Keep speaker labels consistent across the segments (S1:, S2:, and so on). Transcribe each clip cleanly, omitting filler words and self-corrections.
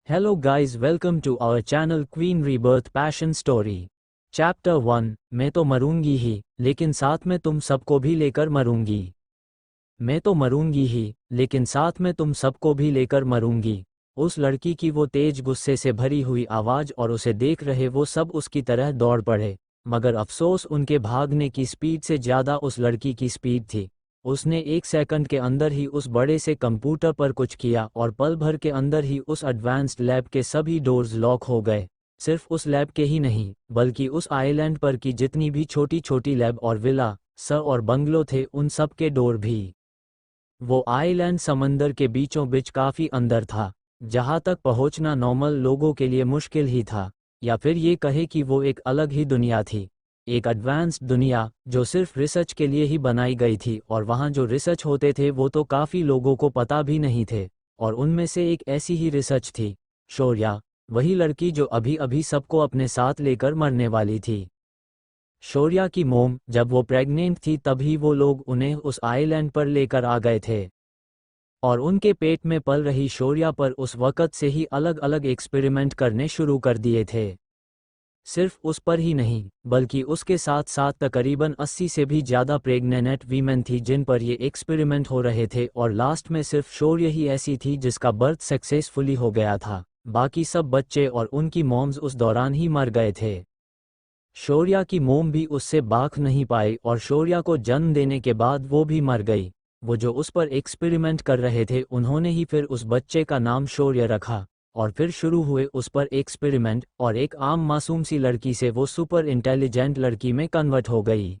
S1: Hello guys, welcome to our channel Queen Rebirth Passion Story. Chapter 1 मैं तो मरूंगी ही, लेकिन साथ में तुम सबको भी लेकर मरूंगी। मैं तो मरूंगी ही, लेकिन साथ में तुम सबको भी लेकर मरूंगी। उस लड़की की वो तेज गुस्से से भरी हुई आवाज़ और उसे देख रहे वो सब उसकी तरह दौड़ पड़े, मगर अफसोस उनके भागने की स्पीड से ज़्यादा उस लड़की की स्पीड थी। उसने 1 सेकंड के अंदर ही उस बड़े से कंप्यूटर पर कुछ किया और पल भर के अंदर ही उस एडवांस्ड लैब के सभी डोर्स लॉक हो गए। सिर्फ उस लैब के ही नहीं, बल्कि उस आइलैंड पर की जितनी भी छोटी छोटी लैब और विला और बंगलो थे, उन सब के डोर भी। वो आइलैंड समंदर के बीचों बीच काफ़ी अंदर था, जहाँ तक पहुँचना नॉर्मल लोगों के लिए मुश्किल ही था, या फिर ये कहे कि वो एक अलग ही दुनिया थी। एक एडवांस्ड दुनिया जो सिर्फ रिसर्च के लिए ही बनाई गई थी, और वहाँ जो रिसर्च होते थे वो तो काफ़ी लोगों को पता भी नहीं थे। और उनमें से एक ऐसी ही रिसर्च थी शौर्या, वही लड़की जो अभी अभी सबको अपने साथ लेकर मरने वाली थी। शौर्या की मोम जब वो प्रेग्नेंट थी तभी वो लोग उन्हें उस आइलैंड पर लेकर आ गए थे, और उनके पेट में पल रही शौर्या पर उस वक़्त से ही अलग अलग एक्सपेरिमेंट करने शुरू कर दिए थे। सिर्फ उस पर ही नहीं, बल्कि उसके साथ साथ तकरीबन 80 से भी ज़्यादा प्रेग्नेंट वीमेन थी जिन पर ये एक्सपेरिमेंट हो रहे थे, और लास्ट में सिर्फ शौर्य ही ऐसी थी जिसका बर्थ सक्सेसफुली हो गया था। बाकी सब बच्चे और उनकी मॉम्स उस दौरान ही मर गए थे। शौर्या की मोम भी उससे बाख नहीं पाई, और शौर्या को जन्म देने के बाद वो भी मर गई। वो जो उस पर एक्सपेरिमेंट कर रहे थे उन्होंने ही फिर उस बच्चे का नाम शौर्य रखा, और फिर शुरू हुए उस पर एक्सपेरिमेंट, और एक आम मासूम सी लड़की से वो सुपर इंटेलिजेंट लड़की में कन्वर्ट हो गई।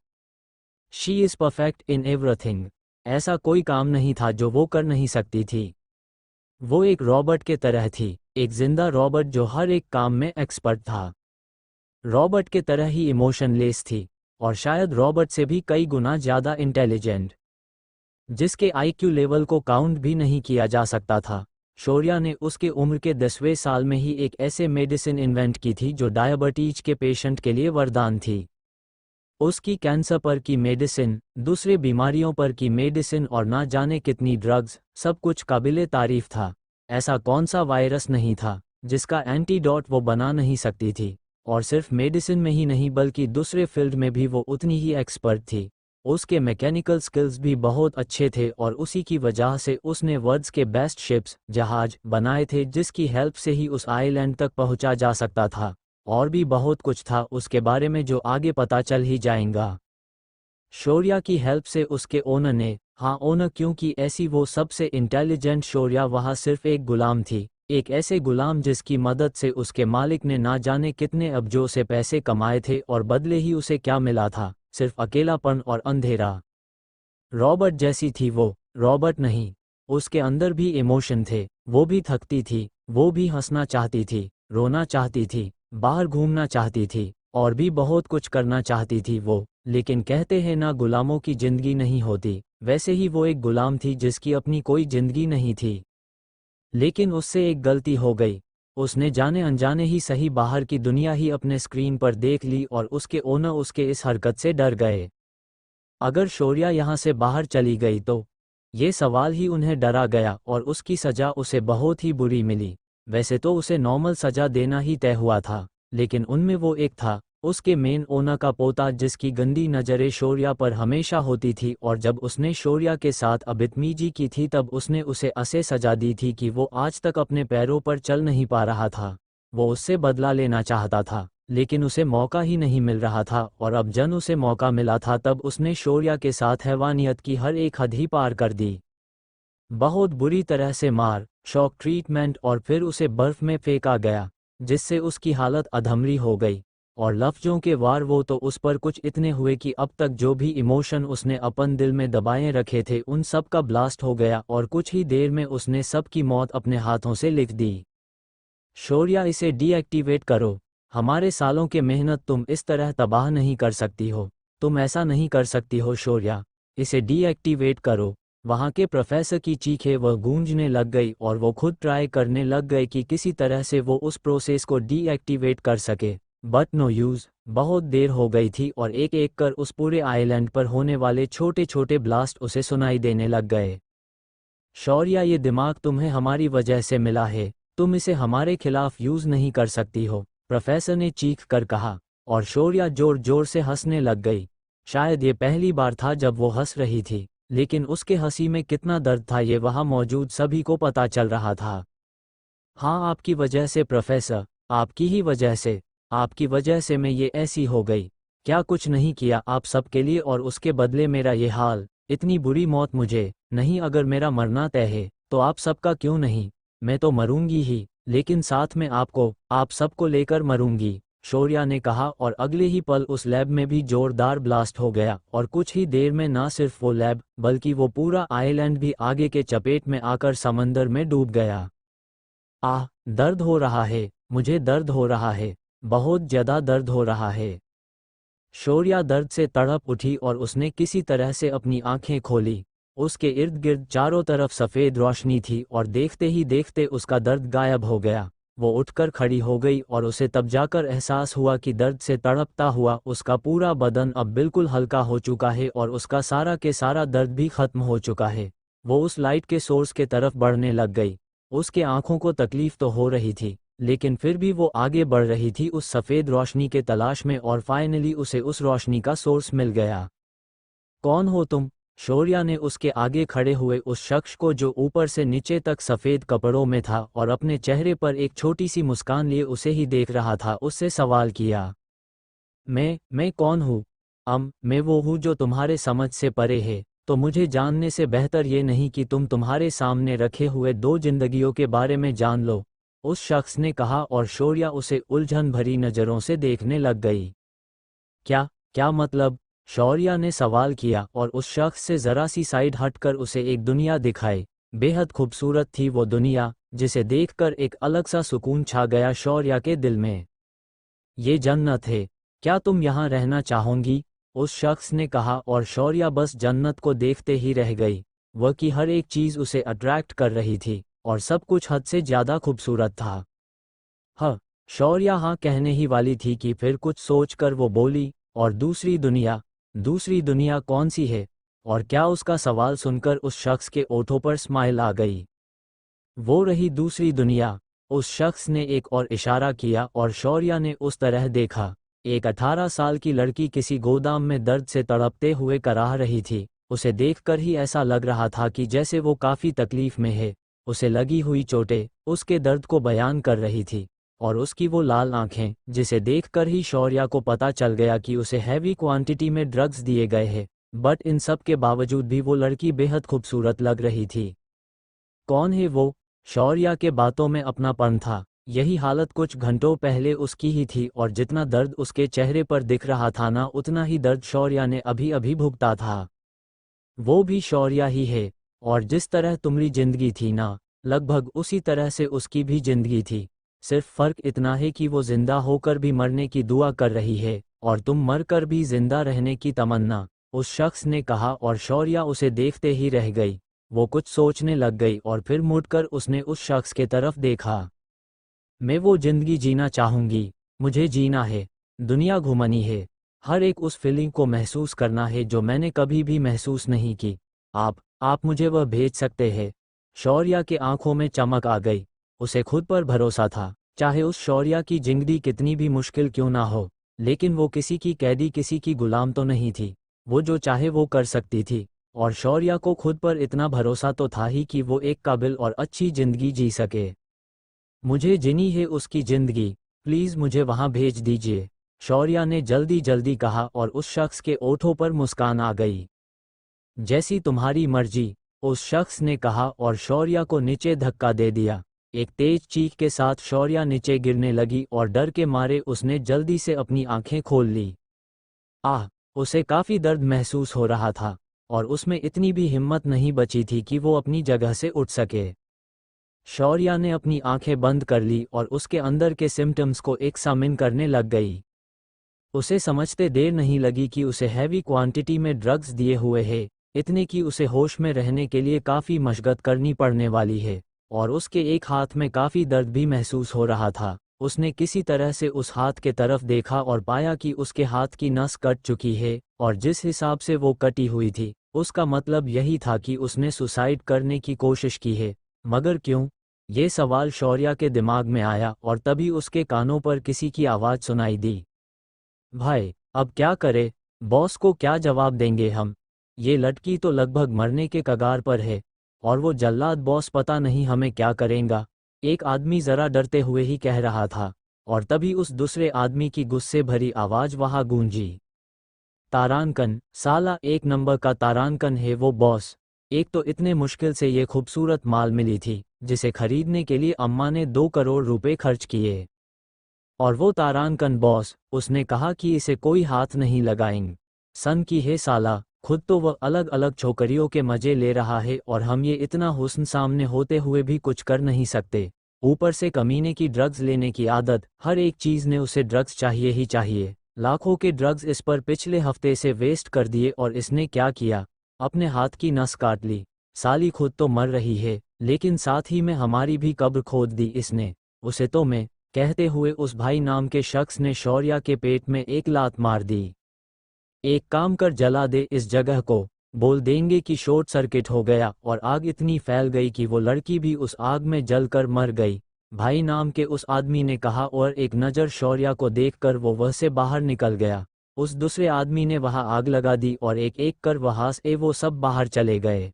S1: She is perfect in everything. ऐसा कोई काम नहीं था जो वो कर नहीं सकती थी। वो एक रॉबर्ट के तरह थी, एक जिंदा रॉबर्ट जो हर एक काम में एक्सपर्ट था। रॉबर्ट के तरह ही इमोशनलेस थी, और शायद रॉबर्ट से भी कई गुना ज़्यादा इंटेलिजेंट, जिसके आईक्यू लेवल को काउंट भी नहीं किया जा सकता था। शौर्या ने उसके उम्र के 10वें साल में ही एक ऐसे मेडिसिन इन्वेंट की थी जो डायबिटीज के पेशेंट के लिए वरदान थी। उसकी कैंसर पर की मेडिसिन, दूसरे बीमारियों पर की मेडिसिन, और ना जाने कितनी ड्रग्स, सब कुछ काबिले तारीफ था। ऐसा कौन सा वायरस नहीं था जिसका एंटीडोट वो बना नहीं सकती थी, और सिर्फ मेडिसिन में ही नहीं बल्कि दूसरे फील्ड में भी वो उतनी ही एक्सपर्ट थी। उसके मैकेनिकल स्किल्स भी बहुत अच्छे थे, और उसी की वजह से उसने वर्ल्ड्स के बेस्ट शिप्स, जहाज बनाए थे जिसकी हेल्प से ही उस आइलैंड तक पहुंचा जा सकता था। और भी बहुत कुछ था उसके बारे में जो आगे पता चल ही जाएगा। शौर्या की हेल्प से उसके ओनर ने, हाँ ओनर क्योंकि ऐसी वो सबसे इंटेलिजेंट शौर्या वहाँ सिर्फ एक गुलाम थी, एक ऐसे गुलाम जिसकी मदद से उसके मालिक ने ना जाने कितने अब्जों से पैसे कमाए थे, और बदले ही उसे क्या मिला था, सिर्फ अकेलापन और अंधेरा। रॉबर्ट जैसी थी वो, रॉबर्ट नहीं। उसके अंदर भी इमोशन थे, वो भी थकती थी, वो भी हंसना चाहती थी, रोना चाहती थी, बाहर घूमना चाहती थी, और भी बहुत कुछ करना चाहती थी वो। लेकिन कहते हैं ना, गुलामों की जिंदगी नहीं होती, वैसे ही वो एक गुलाम थी जिसकी अपनी कोई जिंदगी नहीं थी। लेकिन उससे एक गलती हो गई। उसने जाने अनजाने ही सही बाहर की दुनिया ही अपने स्क्रीन पर देख ली, और उसके ओनर उसके इस हरकत से डर गए। अगर शौर्या यहाँ से बाहर चली गई तो? ये सवाल ही उन्हें डरा गया, और उसकी सज़ा उसे बहुत ही बुरी मिली। वैसे तो उसे नॉर्मल सज़ा देना ही तय हुआ था, लेकिन उनमें वो एक था, उसके मेन ओनर का पोता, जिसकी गंदी नज़रें शौर्या पर हमेशा होती थी, और जब उसने शौर्या के साथ बदतमीजी की थी तब उसने उसे ऐसे सज़ा दी थी कि वो आज तक अपने पैरों पर चल नहीं पा रहा था। वो उससे बदला लेना चाहता था, लेकिन उसे मौका ही नहीं मिल रहा था, और अब जन उसे मौका मिला था तब उसने शौर्या के साथ हैवानियत की हर एक हद ही पार कर दी। बहुत बुरी तरह से मार, शॉक ट्रीटमेंट, और फिर उसे बर्फ में फेंका गया, जिससे उसकी हालत अधमरी हो गई। और लफ्ज़ों के वार वो तो उस पर कुछ इतने हुए कि अब तक जो भी इमोशन उसने अपन दिल में दबाए रखे थे उन सब का ब्लास्ट हो गया, और कुछ ही देर में उसने सबकी मौत अपने हाथों से लिख दी। शौर्या, इसे डीएक्टिवेट करो। हमारे सालों के मेहनत तुम इस तरह तबाह नहीं कर सकती हो। तुम ऐसा नहीं कर सकती हो शौर्या, इसे डीएक्टिवेट करो। वहाँ के प्रोफेसर की चीखें वह गूंजने लग गई, और वो खुद ट्राई करने लग गए कि किसी तरह से वो उस प्रोसेस को डीएक्टिवेट कर सके, बट नो यूज़। बहुत देर हो गई थी, और एक एक कर उस पूरे आइलैंड पर होने वाले छोटे छोटे ब्लास्ट उसे सुनाई देने लग गए। शौर्या, ये दिमाग तुम्हें हमारी वजह से मिला है। तुम इसे हमारे खिलाफ यूज नहीं कर सकती हो, प्रोफेसर ने चीख कर कहा, और शौर्या जोर जोर से हंसने लग गई। शायद ये पहली बार था जब वो हंस रही थी, लेकिन उसके हंसी में कितना दर्द था ये वहाँ मौजूद सभी को पता चल रहा था। हाँ, आपकी वजह से प्रोफेसर, आपकी ही वजह से, आपकी वजह से मैं ये ऐसी हो गई। क्या कुछ नहीं किया आप सबके लिए और उसके बदले मेरा ये हाल, इतनी बुरी मौत मुझे नहीं। अगर मेरा मरना तय है तो आप सबका क्यों नहीं, मैं तो मरूंगी ही, लेकिन साथ में आपको, आप सबको लेकर मरूंगी, शौर्या ने कहा। और अगले ही पल उस लैब में भी जोरदार ब्लास्ट हो गया और कुछ ही देर में ना सिर्फ वो लैब बल्कि वो पूरा आइलैंड भी आगे के चपेट में आकर समंदर में डूब गया। आह, दर्द हो रहा है, मुझे दर्द हो रहा है, बहुत ज्यादा दर्द हो रहा है। शौर्या दर्द से तड़प उठी और उसने किसी तरह से अपनी आंखें खोली। उसके इर्द गिर्द चारों तरफ सफ़ेद रोशनी थी और देखते ही देखते उसका दर्द गायब हो गया। वो उठकर खड़ी हो गई और उसे तब जाकर एहसास हुआ कि दर्द से तड़पता हुआ उसका पूरा बदन अब बिल्कुल हल्का हो चुका है और उसका सारा के सारा दर्द भी खत्म हो चुका है। वो उस लाइट के सोर्स के तरफ बढ़ने लग गई। उसके आंखों को तकलीफ तो हो रही थी, लेकिन फिर भी वो आगे बढ़ रही थी उस सफ़ेद रोशनी के तलाश में और फाइनली उसे उस रोशनी का सोर्स मिल गया। कौन हो तुम? शौर्या ने उसके आगे खड़े हुए उस शख्स को, जो ऊपर से नीचे तक सफ़ेद कपड़ों में था और अपने चेहरे पर एक छोटी सी मुस्कान लिए उसे ही देख रहा था, उससे सवाल किया। मैं कौन हूँ? मैं वो हूँ जो तुम्हारे समझ से परे है। तो मुझे जानने से बेहतर ये नहीं कि तुम तुम्हारे सामने रखे हुए दो जिंदगियों के बारे में जान लो, उस शख्स ने कहा। और शौर्या उसे उलझन भरी नज़रों से देखने लग गई। क्या क्या मतलब? शौर्या ने सवाल किया और उस शख्स से ज़रा सी साइड हटकर उसे एक दुनिया दिखाई। बेहद खूबसूरत थी वो दुनिया, जिसे देखकर एक अलग सा सुकून छा गया शौर्या के दिल में। ये जन्नत है, क्या तुम यहाँ रहना चाहोगी? उस शख्स ने कहा। और शौर्या बस जन्नत को देखते ही रह गई। वह की हर एक चीज़ उसे अट्रैक्ट कर रही थी और सब कुछ हद से ज़्यादा खूबसूरत था। हाँ, शौर्या हाँ कहने ही वाली थी कि फिर कुछ सोचकर वो बोली, और दूसरी दुनिया? दूसरी दुनिया कौन सी है? और क्या उसका सवाल सुनकर उस शख्स के ओठों पर स्माइल आ गई। वो रही दूसरी दुनिया। उस शख्स ने एक और इशारा किया और शौर्या ने उस तरह देखा। एक 18 साल की लड़की किसी गोदाम में दर्द से तड़पते हुए कराह रही थी। उसे देखकर ही ऐसा लग रहा था कि जैसे वो काफ़ी तकलीफ में है। उसे लगी हुई चोटें उसके दर्द को बयान कर रही थी, और उसकी वो लाल आंखें, जिसे देखकर ही शौर्या को पता चल गया कि उसे हैवी क्वांटिटी में ड्रग्स दिए गए हैं। बट इन सब के बावजूद भी वो लड़की बेहद खूबसूरत लग रही थी। कौन है वो? शौर्या के बातों में अपनापन था। यही हालत कुछ घंटों पहले उसकी ही थी, और जितना दर्द उसके चेहरे पर दिख रहा था ना, उतना ही दर्द शौर्या ने अभी अभी भुगता था। वो भी शौर्या ही है, और जिस तरह तुम्हारी जिंदगी थी ना, लगभग उसी तरह से उसकी भी जिंदगी थी। सिर्फ फर्क इतना है कि वो जिंदा होकर भी मरने की दुआ कर रही है, और तुम मरकर भी जिंदा रहने की तमन्ना, उस शख्स ने कहा। और शौर्या उसे देखते ही रह गई। वो कुछ सोचने लग गई और फिर मुड़कर उसने उस शख्स के तरफ देखा। मैं वो जिंदगी जीना चाहूंगी, मुझे जीना है, दुनिया घुमनी है, हर एक उस फीलिंग को महसूस करना है जो मैंने कभी भी महसूस नहीं की। आप मुझे वह भेज सकते हैं? शौर्या के आंखों में चमक आ गई। उसे खुद पर भरोसा था, चाहे उस शौर्या की जिंदगी कितनी भी मुश्किल क्यों ना हो, लेकिन वो किसी की कैदी, किसी की गुलाम तो नहीं थी। वो जो चाहे वो कर सकती थी, और शौर्या को खुद पर इतना भरोसा तो था ही कि वो एक काबिल और अच्छी जिंदगी जी सके। मुझे जीनी है उसकी जिंदगी, प्लीज़ मुझे वहाँ भेज दीजिए, शौर्या ने जल्दी जल्दी कहा। और उस शख्स के ओठों पर मुस्कान आ गई। जैसी तुम्हारी मर्जी, उस शख्स ने कहा, और शौर्या को नीचे धक्का दे दिया। एक तेज चीख के साथ शौर्या नीचे गिरने लगी और डर के मारे उसने जल्दी से अपनी आंखें खोल ली। आह, उसे काफ़ी दर्द महसूस हो रहा था, और उसमें इतनी भी हिम्मत नहीं बची थी कि वो अपनी जगह से उठ सके। शौर्या ने अपनी आंखें बंद कर ली और उसके अंदर के सिम्टम्स को एक्सामिन करने लग गई। उसे समझते देर नहीं लगी कि उसे हैवी क्वांटिटी में ड्रग्स दिए हुए हैं, इतने कि उसे होश में रहने के लिए काफ़ी मशक्क़त करनी पड़ने वाली है। और उसके एक हाथ में काफ़ी दर्द भी महसूस हो रहा था। उसने किसी तरह से उस हाथ के तरफ देखा और पाया कि उसके हाथ की नस कट चुकी है, और जिस हिसाब से वो कटी हुई थी, उसका मतलब यही था कि उसने सुसाइड करने की कोशिश की है। मगर क्यों? ये सवाल शौर्या के दिमाग में आया और तभी उसके कानों पर किसी की आवाज़ सुनाई दी। भाई, अब क्या करे? बॉस को क्या जवाब देंगे हम? ये लड़की तो लगभग मरने के कगार पर है, और वो जल्लाद बॉस पता नहीं हमें क्या करेगा। एक आदमी जरा डरते हुए ही कह रहा था, और तभी उस दूसरे आदमी की गुस्से भरी आवाज़ वहाँ गूंजी। तारांकन, साला 1 नंबर का तारांकन है वो बॉस। एक तो इतने मुश्किल से ये खूबसूरत माल मिली थी, जिसे खरीदने के लिए अम्मा ने 2 करोड़ रुपए खर्च किए। और वो तारांकन बॉस, उसने कहा कि इसे कोई हाथ नहीं लगाएंगे। सन की है साला, खुद तो वह अलग अलग छोकरियों के मजे ले रहा है और हम ये इतना हुस्न सामने होते हुए भी कुछ कर नहीं सकते। ऊपर से कमीने की ड्रग्स लेने की आदत, हर एक चीज़ ने उसे ड्रग्स चाहिए ही चाहिए। लाखों के ड्रग्स इस पर पिछले हफ्ते से वेस्ट कर दिए और इसने क्या किया? अपने हाथ की नस काट ली। साली खुद तो मर रही है, लेकिन साथ ही में हमारी भी कब्र खोद दी इसने। उसे तो मैं, कहते हुए उस भाई नाम के शख्स ने शौर्या के पेट में एक लात मार दी। एक काम कर, जला दे इस जगह को, बोल देंगे कि शॉर्ट सर्किट हो गया और आग इतनी फैल गई कि वो लड़की भी उस आग में जलकर मर गई, भाई नाम के उस आदमी ने कहा और एक नज़र शौर्या को देखकर वो वह से बाहर निकल गया। उस दूसरे आदमी ने वहां आग लगा दी और एक एक कर वहां से वो सब बाहर चले गए।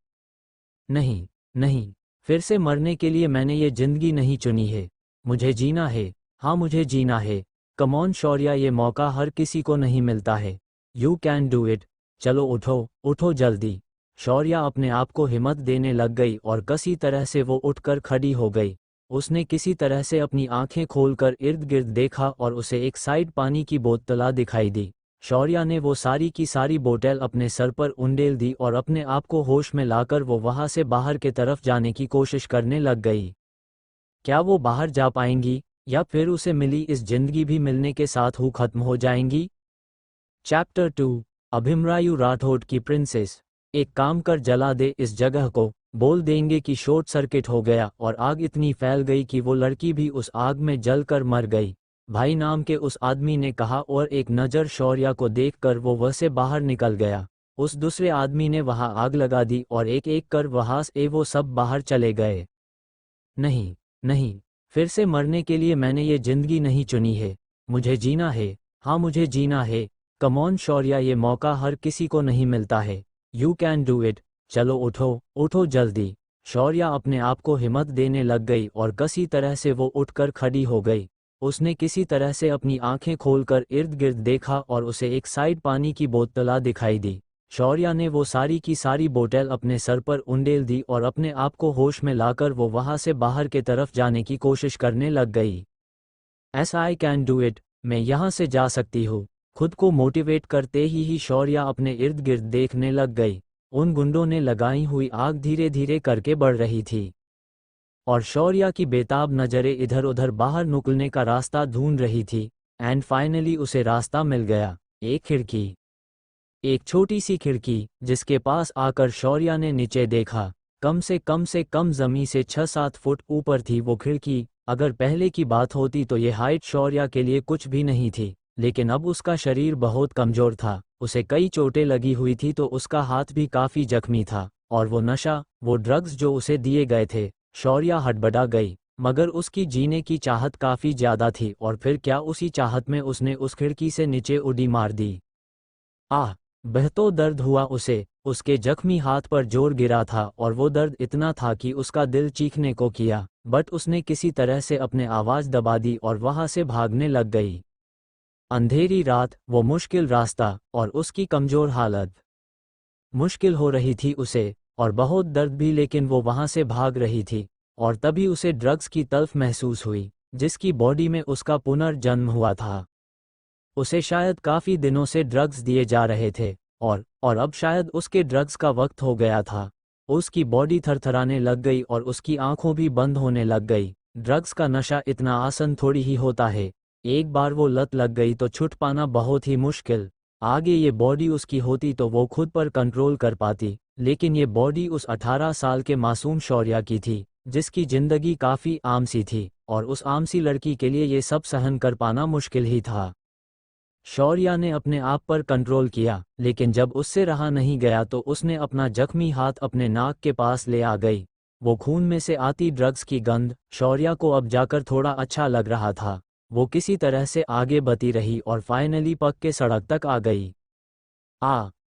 S1: नहीं, नहीं, फिर से मरने के लिए मैंने ये जिंदगी नहीं चुनी है। मुझे जीना है, हाँ मुझे जीना है। कम ऑन शौर्या, ये मौका हर किसी को नहीं मिलता है। You can do it. चलो उठो, उठो जल्दी। शौर्या अपने आप को हिम्मत देने लग गई और किसी तरह से वो उठकर खड़ी हो गई। उसने किसी तरह से अपनी आंखें खोलकर इर्द गिर्द देखा और उसे एक साइड पानी की बोतल दिखाई दी। शौर्या ने वो सारी की सारी बोतल अपने सर पर उंडेल दी और अपने आप को होश में लाकर वो वहां से बाहर के तरफ जाने की कोशिश करने लग गई। क्या वो बाहर जा पाएंगी, या फिर उसे मिली इस जिंदगी भी मिलने के साथ ही खत्म हो जाएंगी? चैप्टर 2, अभिमन्यु राठौड़ की प्रिंसेस। एक काम कर, जला दे इस जगह को, बोल देंगे कि शॉर्ट सर्किट हो गया और आग इतनी फैल गई कि वो लड़की भी उस आग में जलकर मर गई, भाई नाम के उस आदमी ने कहा और एक नज़र शौर्या को देखकर वो वह से बाहर निकल गया। उस दूसरे आदमी ने वहां आग लगा दी और एक एक कर वहां से वो सब बाहर चले गए। नहीं, नहीं, फिर से मरने के लिए मैंने ये जिंदगी नहीं चुनी है। मुझे जीना है, हाँ मुझे जीना है। कम ऑन शौर्या, ये मौका हर किसी को नहीं मिलता है। You can do it. चलो उठो, उठो जल्दी। शौर्या अपने आप को हिम्मत देने लग गई और किसी तरह से वो उठकर खड़ी हो गई। उसने किसी तरह से अपनी आंखें खोलकर इर्द गिर्द देखा और उसे एक साइड पानी की बोतल दिखाई दी। शौर्या ने वो सारी की सारी बोतल अपने सर पर उंडेल दी और अपने आप को होश में लाकर वो वहां से बाहर के तरफ जाने की कोशिश करने लग गई। S I can do it, मैं यहाँ से जा सकती हूँ। खुद को मोटिवेट करते ही शौर्या अपने इर्द गिर्द देखने लग गई। उन गुंडों ने लगाई हुई आग धीरे धीरे करके बढ़ रही थी, और शौर्या की बेताब नज़रें इधर उधर बाहर निकलने का रास्ता ढूंढ रही थी। एंड फाइनली उसे रास्ता मिल गया, एक खिड़की। एक छोटी सी खिड़की, जिसके पास आकर शौर्या ने नीचे देखा। कम से कम जमीन से 6-7 फुट ऊपर थी वो खिड़की। अगर पहले की बात होती तो ये हाइट शौर्या के लिए कुछ भी नहीं थी, लेकिन अब उसका शरीर बहुत कमजोर था, उसे कई चोटें लगी हुई थी तो उसका हाथ भी काफी जख्मी था, और वो नशा, वो ड्रग्स जो उसे दिए गए थे। शौर्या हड़बड़ा गई, मगर उसकी जीने की चाहत काफी ज्यादा थी और फिर क्या, उसी चाहत में उसने उस खिड़की से नीचे उड़ी मार दी। आह, बेहतो दर्द हुआ उसे। उसके जख्मी हाथ पर जोर गिरा था और वो दर्द इतना था कि उसका दिल चीखने को किया, बट उसने किसी तरह से अपने आवाज दबा दी और वहां से भागने लग गई। अंधेरी रात, वो मुश्किल रास्ता और उसकी कमजोर हालत। मुश्किल हो रही थी उसे, और बहुत दर्द भी, लेकिन वो वहां से भाग रही थी। और तभी उसे ड्रग्स की तल्फ महसूस हुई, जिसकी बॉडी में उसका पुनर्जन्म हुआ था। उसे शायद काफी दिनों से ड्रग्स दिए जा रहे थे, और अब शायद उसके ड्रग्स का वक्त हो गया था। उसकी बॉडी थरथराने लग गई और उसकी आंखों भी बंद होने लग गई। ड्रग्स का नशा इतना आसान थोड़ी ही होता है। एक बार वो लत लग गई तो छूट पाना बहुत ही मुश्किल। आगे ये बॉडी उसकी होती तो वो खुद पर कंट्रोल कर पाती, लेकिन ये बॉडी उस 18 साल के मासूम शौर्या की थी, जिसकी जिंदगी काफी आम सी थी, और उस आम सी लड़की के लिए ये सब सहन कर पाना मुश्किल ही था। शौर्या ने अपने आप पर कंट्रोल किया, लेकिन जब उससे रहा नहीं गया तो उसने अपना जख्मी हाथ अपने नाक के पास ले आ गई। वो खून में से आती ड्रग्स की गंध शौर्या को अब जाकर थोड़ा अच्छा लग रहा था। वो किसी तरह से आगे बढ़ती रही और फाइनली पक्के सड़क तक आ गई।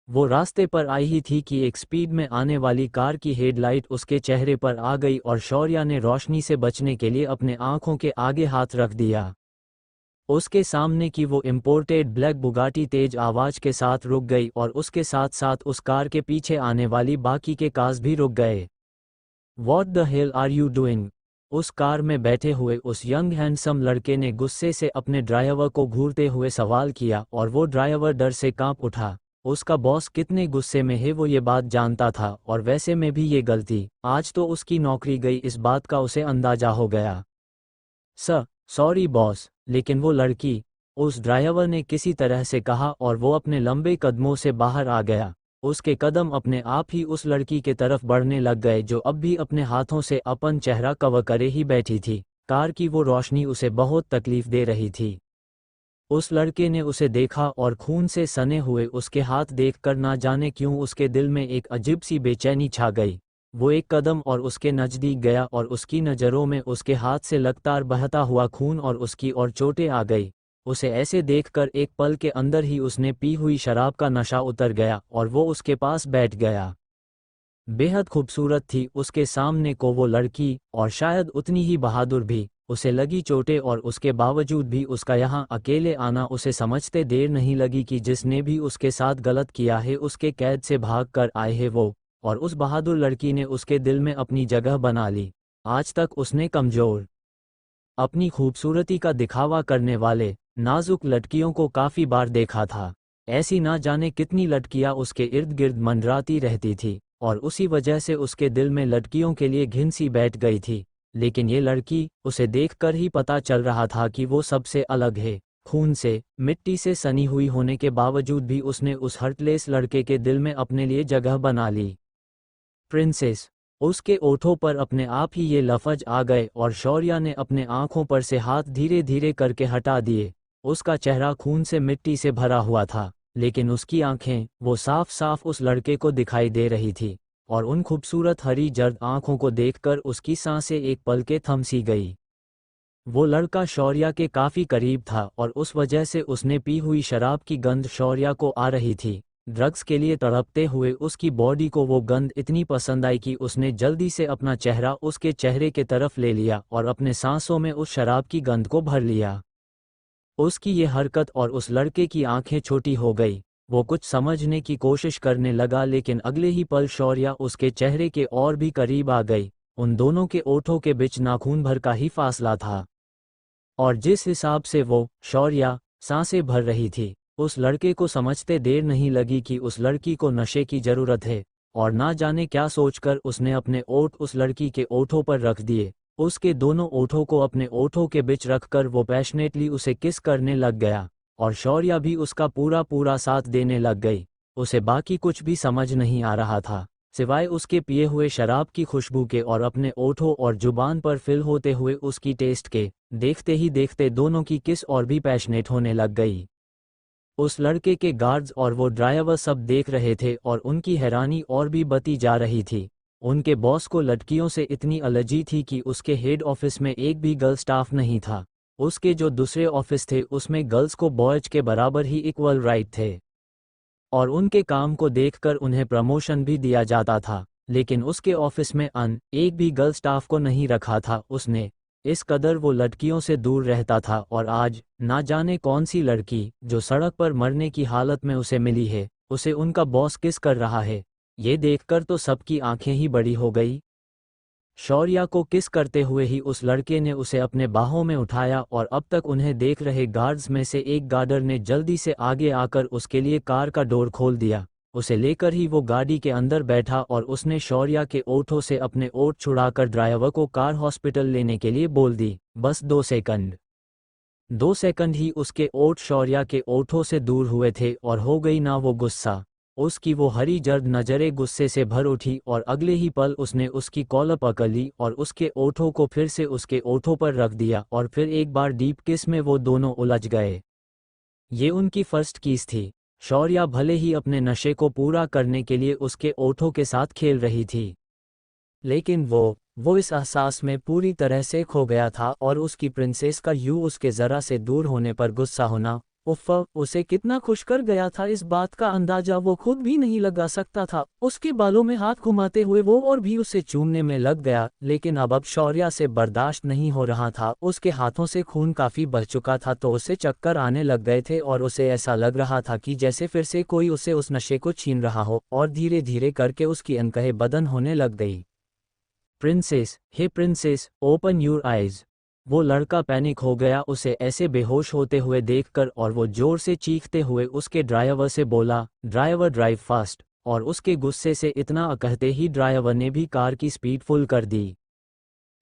S1: वो रास्ते पर आई ही थी कि एक स्पीड में आने वाली कार की हेडलाइट उसके चेहरे पर आ गई और शौर्या ने रोशनी से बचने के लिए अपने आंखों के आगे हाथ रख दिया। उसके सामने की वो इम्पोर्टेड ब्लैक बुगाटी तेज आवाज के साथ रुक गई और उसके साथ साथ उस कार के पीछे आने वाली बाकी के कार्स भी रुक गए। What the hell are you doing? उस कार में बैठे हुए उस यंग हैंडसम लड़के ने गुस्से से अपने ड्राइवर को घूरते हुए सवाल किया और वो ड्राइवर डर से कांप उठा। उसका बॉस कितने गुस्से में है वो ये बात जानता था और वैसे में भी ये गलती आज तो उसकी नौकरी गई इस बात का उसे अंदाजा हो गया। सॉरी बॉस, लेकिन वो लड़की, उस ड्राइवर ने किसी तरह से कहा और वो अपने लंबे कदमों से बाहर आ गया। उसके कदम अपने आप ही उस लड़की के तरफ बढ़ने लग गए जो अब भी अपने हाथों से अपन चेहरा कवर करे ही बैठी थी। कार की वो रोशनी उसे बहुत तकलीफ दे रही थी। उस लड़के ने उसे देखा और खून से सने हुए उसके हाथ देखकर ना जाने क्यों उसके दिल में एक अजीब सी बेचैनी छा गई। वो एक कदम और उसके नज़दीक गया और उसकी नज़रों में उसके हाथ से लगातार बहता हुआ खून और उसकी और चोटें आ गई। उसे ऐसे देखकर एक पल के अंदर ही उसने पी हुई शराब का नशा उतर गया और वो उसके पास बैठ गया। बेहद खूबसूरत थी उसके सामने को वो लड़की और शायद उतनी ही बहादुर भी। उसे लगी चोटें और उसके बावजूद भी उसका यहाँ अकेले आना उसे समझते देर नहीं लगी कि जिसने भी उसके साथ गलत किया है उसके कैद से भाग कर आए है वो, और उस बहादुर लड़की ने उसके दिल में अपनी जगह बना ली। आज तक उसने कमज़ोर, अपनी खूबसूरती का दिखावा करने वाले नाजुक लड़कियों को काफ़ी बार देखा था। ऐसी ना जाने कितनी लड़कियां उसके इर्द गिर्द मंडराती रहती थी और उसी वजह से उसके दिल में लड़कियों के लिए घिन सी बैठ गई थी। लेकिन ये लड़की, उसे देखकर ही पता चल रहा था कि वो सबसे अलग है। खून से, मिट्टी से सनी हुई होने के बावजूद भी उसने उस हर्टलेस लड़के के दिल में अपने लिए जगह बना ली। प्रिंसेस, उसके ओठों पर अपने आप ही ये लफ्ज आ गए और शौर्या ने अपने आंखों पर से हाथ धीरे धीरे करके हटा दिए। उसका चेहरा खून से मिट्टी से भरा हुआ था, लेकिन उसकी आंखें, वो साफ साफ उस लड़के को दिखाई दे रही थी, और उन खूबसूरत हरी जर्द आंखों को देखकर उसकी सांसें एक पल के थम सी गई। वो लड़का शौर्या के काफ़ी करीब था और उस वजह से उसने पी हुई शराब की गंध शौर्या को आ रही थी। ड्रग्स के लिए तड़पते हुए उसकी बॉडी को वो गंध इतनी पसंद आई कि उसने जल्दी से अपना चेहरा उसके चेहरे के तरफ ले लिया और अपने सांसों में उस शराब की गंध को भर लिया। उसकी ये हरकत और उस लड़के की आंखें छोटी हो गई। वो कुछ समझने की कोशिश करने लगा लेकिन अगले ही पल शौर्या उसके चेहरे के और भी करीब आ गई। उन दोनों के ओठों के बीच नाखून भर का ही फासला था, और जिस हिसाब से वो शौर्या सांसें भर रही थी, उस लड़के को समझते देर नहीं लगी कि उस लड़की को नशे की जरूरत है, और ना जाने क्या सोचकर उसने अपने ओठ उस लड़की के ओठों पर रख दिए। उसके दोनों ओठों को अपने ओठों के बीच रखकर वो पैशनेटली उसे किस करने लग गया, और शौर्या भी उसका पूरा पूरा साथ देने लग गई। उसे बाकी कुछ भी समझ नहीं आ रहा था, सिवाय उसके पिए हुए शराब की खुशबू के और अपने ओठों और जुबान पर फिल होते हुए उसकी टेस्ट के। देखते ही देखते दोनों की किस और भी पैशनेट होने लग गई। उस लड़के के गार्ड्स और वो ड्राइवर सब देख रहे थे और उनकी हैरानी और भी बढ़ती जा रही थी। उनके बॉस को लड़कियों से इतनी एलर्जी थी कि उसके हेड ऑफिस में एक भी गर्ल स्टाफ नहीं था। उसके जो दूसरे ऑफिस थे उसमें गर्ल्स को बॉयज के बराबर ही इक्वल राइट थे, और उनके काम को देखकर उन्हें प्रमोशन भी दिया जाता था। लेकिन उसके ऑफिस में एक भी गर्ल स्टाफ को नहीं रखा था उसने। इस कदर वो लड़कियों से दूर रहता था, और आज ना जाने कौन सी लड़की जो सड़क पर मरने की हालत में उसे मिली है, उसे उनका बॉस किस कर रहा है। ये देखकर तो सबकी आंखें ही बड़ी हो गई। शौर्या को किस करते हुए ही उस लड़के ने उसे अपने बाहों में उठाया और अब तक उन्हें देख रहे गार्ड्स में से एक गार्डर ने जल्दी से आगे आकर उसके लिए कार का डोर खोल दिया। उसे लेकर ही वो गाड़ी के अंदर बैठा और उसने शौर्या के ओठों से अपने ओठ छुड़ाकर ड्राइवर को कार हॉस्पिटल लेने के लिए बोल दी। बस 2 सेकंड, 2 सेकंड ही उसके ओठ शौर्या के ओठों से दूर हुए थे और हो गई ना वो गुस्सा। उसकी वो हरी जर्द नजरें गुस्से से भर उठी और अगले ही पल उसने उसकी कॉलर पकड़ ली और उसके ओठों को फिर से उसके ओठों पर रख दिया और फिर एक बार डीप किस में वो दोनों उलझ गए। ये उनकी फर्स्ट किस थी। शौर्या भले ही अपने नशे को पूरा करने के लिए उसके ओठों के साथ खेल रही थी, लेकिन वो वो इस एहसास में पूरी तरह से खो गया था और उसकी प्रिंसेस का यूं उसके ज़रा से दूर होने पर गुस्सा होना, उफ़, उसे कितना खुश कर गया था इस बात का अंदाजा वो खुद भी नहीं लगा सकता था। उसके बालों में हाथ घुमाते हुए वो और भी उसे चूमने में लग गया, लेकिन अब शौर्या से बर्दाश्त नहीं हो रहा था। उसके हाथों से खून काफ़ी बह चुका था तो उसे चक्कर आने लग गए थे और उसे ऐसा लग रहा था कि जैसे फिर से कोई उसे उस नशे को छीन रहा हो, और धीरे धीरे करके उसकी अनकहे बदन होने लग गई। Princess, hey princess, open your eyes. वो लड़का पैनिक हो गया उसे ऐसे बेहोश होते हुए देखकर, और वो जोर से चीखते हुए उसके ड्राइवर से बोला, ड्राइवर ड्राइव फास्ट। और उसके गुस्से से इतना कहते ही ड्राइवर ने भी कार की स्पीड फुल कर दी।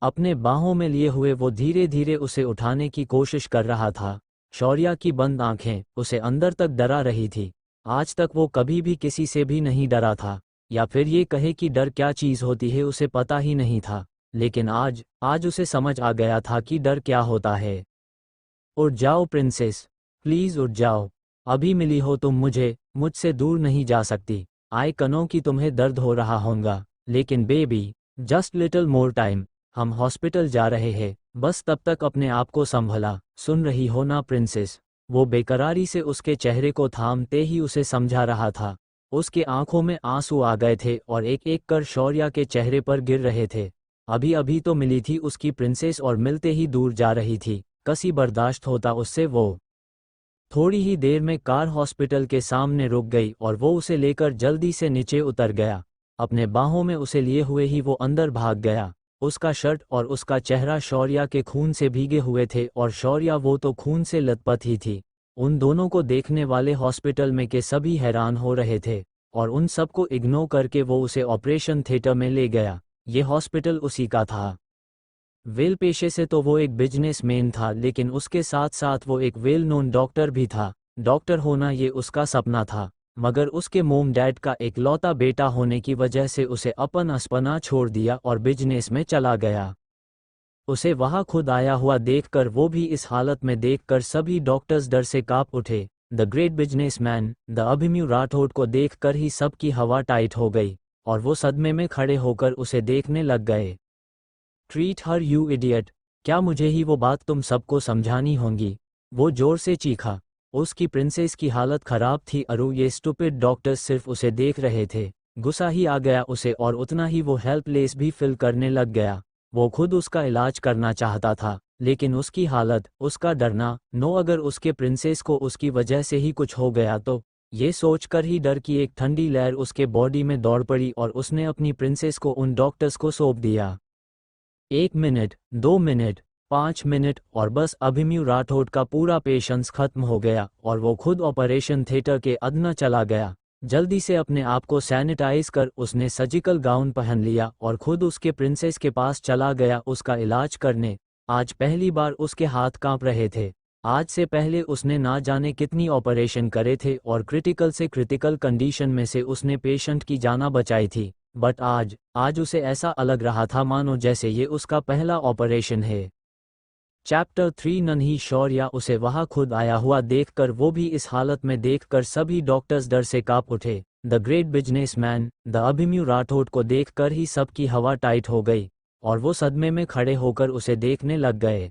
S1: अपने बाहों में लिए हुए वो धीरे धीरे उसे उठाने की कोशिश कर रहा था। शौर्या की बंद आंखें उसे अंदर तक डरा रही थी। आज तक वो कभी भी किसी से भी नहीं डरा था, या फिर ये कहे कि डर क्या चीज़ होती है उसे पता ही नहीं था, लेकिन आज उसे समझ आ गया था कि डर क्या होता है। उठ जाओ प्रिंसेस, प्लीज़ उठ जाओ। अभी मिली हो तुम मुझसे दूर नहीं जा सकती। आई कनो कि तुम्हें दर्द हो रहा होगा, लेकिन baby, just little more time. हम हॉस्पिटल जा रहे हैं, बस तब तक अपने आप को संभला। सुन रही हो ना प्रिंसेस? वो बेकरारी से उसके चेहरे को थामते ही उसे समझा रहा था। उसके आंखों में आंसू आ गए थे और एक एक कर शौर्या के चेहरे पर गिर रहे थे। अभी अभी तो मिली थी उसकी प्रिंसेस और मिलते ही दूर जा रही थी। कसी बर्दाश्त होता उससे वो। थोड़ी ही देर में कार हॉस्पिटल के सामने रुक गई और वो उसे लेकर जल्दी से नीचे उतर गया। अपने बाहों में उसे लिए हुए ही वो अंदर भाग गया। उसका शर्ट और उसका चेहरा शौर्या के खून से भीगे हुए थे और शौर्या वो तो खून से लथपथ ही थी। उन दोनों को देखने वाले हॉस्पिटल में के सभी हैरान हो रहे थे, और उन सबको इग्नोर करके वो उसे ऑपरेशन थिएटर में ले गया। ये हॉस्पिटल उसी का था। वेल पेशे से तो वो एक बिजनेसमैन था, लेकिन उसके साथ साथ वो एक वेल नोन डॉक्टर भी था। डॉक्टर होना ये उसका सपना था, मगर उसके मोम डैड का एक लौता बेटा होने की वजह से उसे अपन अस्पना छोड़ दिया और बिजनेस में चला गया। उसे वहां खुद आया हुआ देखकर, वो भी इस हालत में देखकर सभी डॉक्टर्स डर से कांप उठे। The great businessman the Abhimanyu Rathore को देखकर ही सबकी हवा टाइट हो गई, और वो सदमे में खड़े होकर उसे देखने लग गए। ट्रीट हर यू इडियट, क्या मुझे ही वो बात तुम सबको समझानी होंगी? वो जोर से चीखा। उसकी प्रिंसेस की हालत खराब थी, अरु ये स्टूपिड डॉक्टर्स सिर्फ उसे देख रहे थे। गुस्सा ही आ गया उसे, और उतना ही वो हेल्पलेस भी फील करने लग गया। वो खुद उसका इलाज करना चाहता था, लेकिन उसकी हालत, उसका डरना, अगर उसके प्रिंसेस को उसकी वजह से ही कुछ हो गया तो। ये सोचकर ही डर की एक ठंडी लहर उसके बॉडी में दौड़ पड़ी और उसने अपनी प्रिंसेस को उन डॉक्टर्स को सौंप दिया। 1 मिनट, 2 मिनट, 5 मिनट, और बस अभिमन्यु राठौड़ का पूरा पेशेंस खत्म हो गया और वो खुद ऑपरेशन थिएटर के अंदर चला गया। जल्दी से अपने आप को सैनिटाइज कर उसने सर्जिकल गाउन पहन लिया और खुद उसके प्रिंसेस के पास चला गया उसका इलाज करने। आज पहली बार उसके हाथ कांप रहे थे। आज से पहले उसने ना जाने कितनी ऑपरेशन करे थे और क्रिटिकल से क्रिटिकल कंडीशन में से उसने पेशेंट की जान बचाई थी, बट आज उसे ऐसा अलग रहा था मानो जैसे ये उसका पहला ऑपरेशन है। चैप्टर 3 नन्ही शौर्या उसे वहां खुद आया हुआ देखकर, वो भी इस हालत में देखकर सभी डॉक्टर्स डर से कांप उठे। The great businessman the Abhimanyu Rathore को देखकर ही सबकी हवा टाइट हो गई, और वो सदमे में खड़े होकर उसे देखने लग गए।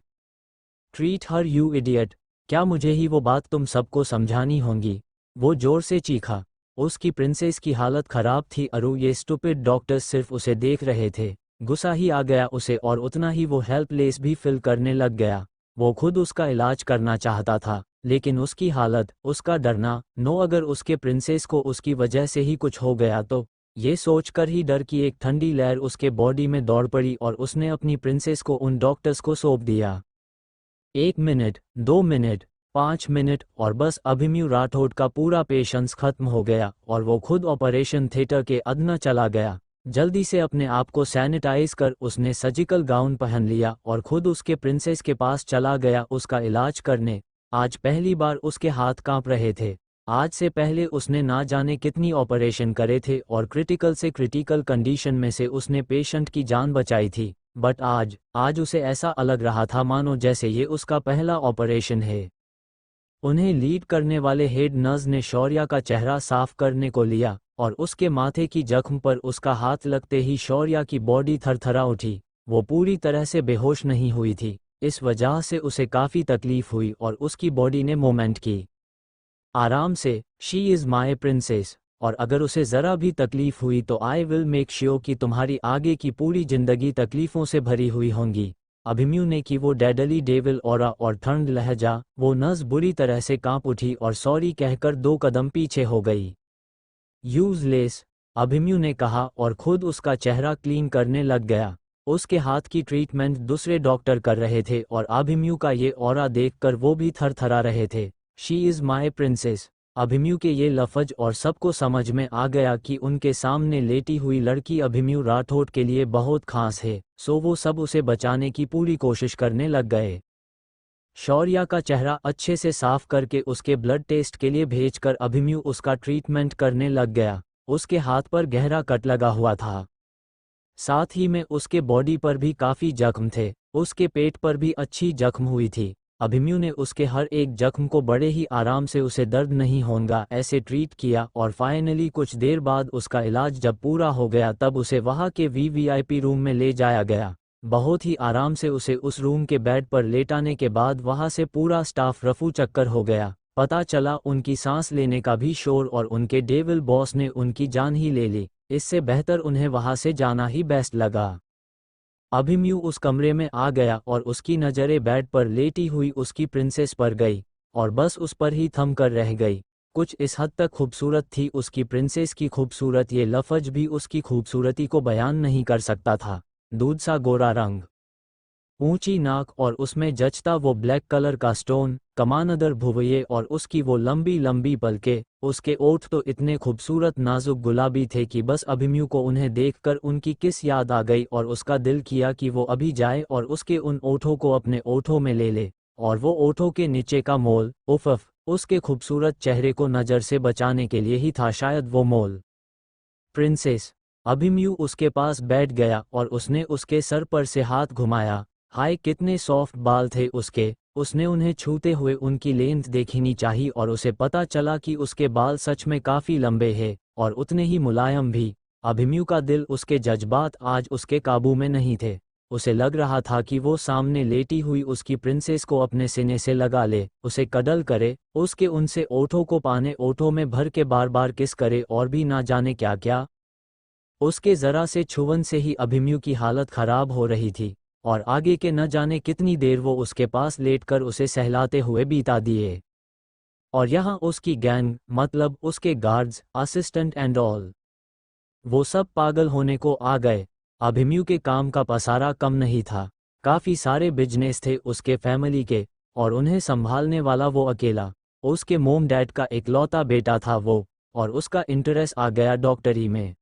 S1: ट्रीट हर यू इडियट, क्या मुझे ही वो बात तुम सबको समझानी होंगी? वो जोर से चीखा। उसकी प्रिंसेस की हालत खराब थी, अरु ये स्टूपिड डॉक्टर्स सिर्फ उसे देख रहे थे। गुस्सा ही आ गया उसे, और उतना ही वो हेल्पलेस भी फील करने लग गया। वो खुद उसका इलाज करना चाहता था, लेकिन उसकी हालत, उसका डरना, अगर उसके प्रिंसेस को उसकी वजह से ही कुछ हो गया तो। ये सोचकर ही डर की एक ठंडी लहर उसके बॉडी में दौड़ पड़ी और उसने अपनी प्रिंसेस को उन डॉक्टर्स को सौंप दिया। 1 मिनट, 2 मिनट, 5 मिनट, और बस अभिमन्यु राठौड़ का पूरा पेशेंस खत्म हो गया और वो खुद ऑपरेशन थिएटर के अंदर चला गया। जल्दी से अपने आप को सैनिटाइज कर उसने सर्जिकल गाउन पहन लिया और खुद उसके प्रिंसेस के पास चला गया उसका इलाज करने। आज पहली बार उसके हाथ कांप रहे थे। आज से पहले उसने ना जाने कितनी ऑपरेशन करे थे और क्रिटिकल से क्रिटिकल कंडीशन में से उसने पेशेंट की जान बचाई थी, बट आज उसे ऐसा अलग रहा था मानो जैसे ये उसका पहला ऑपरेशन है। उन्हें लीड करने वाले हेड नर्स ने शौर्या का चेहरा साफ करने को लिया, और उसके माथे की जख्म पर उसका हाथ लगते ही शौर्या की बॉडी थरथरा उठी। वो पूरी तरह से बेहोश नहीं हुई थी, इस वजह से उसे काफ़ी तकलीफ हुई और उसकी बॉडी ने मूवमेंट की आराम से। शी इज़ माई प्रिंसेस, और अगर उसे ज़रा भी तकलीफ हुई तो आई विल मेक श्योर कि तुम्हारी आगे की पूरी ज़िंदगी तकलीफ़ों से भरी हुई होंगी। अभिमन्यु ने की वो डेडली डेविल ऑरा और ठंड लहजा। वो नस बुरी तरह से कांप उठी और सॉरी कहकर 2 कदम पीछे हो गई। यूजलेस, अभिमन्यु ने कहा और खुद उसका चेहरा क्लीन करने लग गया। उसके हाथ की ट्रीटमेंट दूसरे डॉक्टर कर रहे थे और अभिमन्यु का ये ऑरा देखकर वो भी थरथरा रहे थे। She is my princess. Abhimanyu के ये लफ्ज और सबको समझ में आ गया कि उनके सामने लेटी हुई लड़की अभिमन्यु राठौड़ के लिए बहुत खास है, सो वो सब उसे बचाने की पूरी कोशिश करने लग गए। शौर्या का चेहरा अच्छे से साफ करके उसके ब्लड टेस्ट के लिए भेजकर अभिमन्यु उसका ट्रीटमेंट करने लग गया। उसके हाथ पर गहरा कट लगा हुआ था, साथ ही में उसके बॉडी पर भी काफ़ी जख्म थे। उसके पेट पर भी अच्छी जख्म हुई थी। अभिमन्यु ने उसके हर एक जख्म को बड़े ही आराम से उसे दर्द नहीं होगा ऐसे ट्रीट किया और फाइनली कुछ देर बाद उसका इलाज जब पूरा हो गया तब उसे वहाँ के वीवीआईपी रूम में ले जाया गया। बहुत ही आराम से उसे उस रूम के बेड पर लेटाने के बाद वहाँ से पूरा स्टाफ रफू चक्कर हो गया। पता चला उनकी सांस लेने का भी शोर और उनके डेविल बॉस ने उनकी जान ही ले ली। इससे बेहतर उन्हें वहाँ से जाना ही बेस्ट लगा। अभिमन्यु उस कमरे में आ गया और उसकी नज़रें बेड पर लेटी हुई उसकी प्रिंसेस पर गई और बस उस पर ही थम कर रह गई। कुछ इस हद तक खूबसूरत थी उसकी प्रिंसेस की खूबसूरत, ये लफ्ज भी उसकी खूबसूरती को बयान नहीं कर सकता था। दूध सा गोरा रंग, ऊंची नाक और उसमें जचता वो ब्लैक कलर का स्टोन, कमानदर भुवये और उसकी वो लंबी लंबी पलकें। उसके ओठ तो इतने खूबसूरत नाजुक गुलाबी थे कि बस अभिमन्यु को उन्हें देखकर उनकी किस याद आ गई और उसका दिल किया कि वो अभी जाए और उसके उन ओठों को अपने ओठों में ले ले। और वो ओठों के नीचे का मोल, उफ़, उसके खूबसूरत चेहरे को नज़र से बचाने के लिए ही था शायद वो मोल। प्रिंसेस, अभिमन्यु उसके पास बैठ गया और उसने उसके सर पर से हाथ घुमाया। हाय कितने सॉफ्ट बाल थे उसके। उसने उन्हें छूते हुए उनकी लेंथ देखनी चाहिए और उसे पता चला कि उसके बाल सच में काफ़ी लंबे हैं और उतने ही मुलायम भी। अभिमन्यु का दिल, उसके जज्बात आज उसके काबू में नहीं थे। उसे लग रहा था कि वो सामने लेटी हुई उसकी प्रिंसेस को अपने सीने से लगा ले, उसे कडल करे, उसके उनसे ओठों को पाने ओठों में भर के बार बार किस करे और भी ना जाने क्या क्या। उसके ज़रा से छुवन से ही अभिमन्यु की हालत खराब हो रही थी और आगे के न जाने कितनी देर वो उसके पास लेटकर उसे सहलाते हुए बीता दिए। और यहाँ उसकी गैंग, मतलब उसके गार्ड्स, असिस्टेंट एंड ऑल, वो सब पागल होने को आ गए। अभिमन्यु के काम का पसारा कम नहीं था। काफ़ी सारे बिजनेस थे उसके फैमिली के और उन्हें संभालने वाला वो अकेला। उसके मोम डैड का इकलौता बेटा था वो, और उसका इंटरेस्ट आ गया डॉक्टरी में,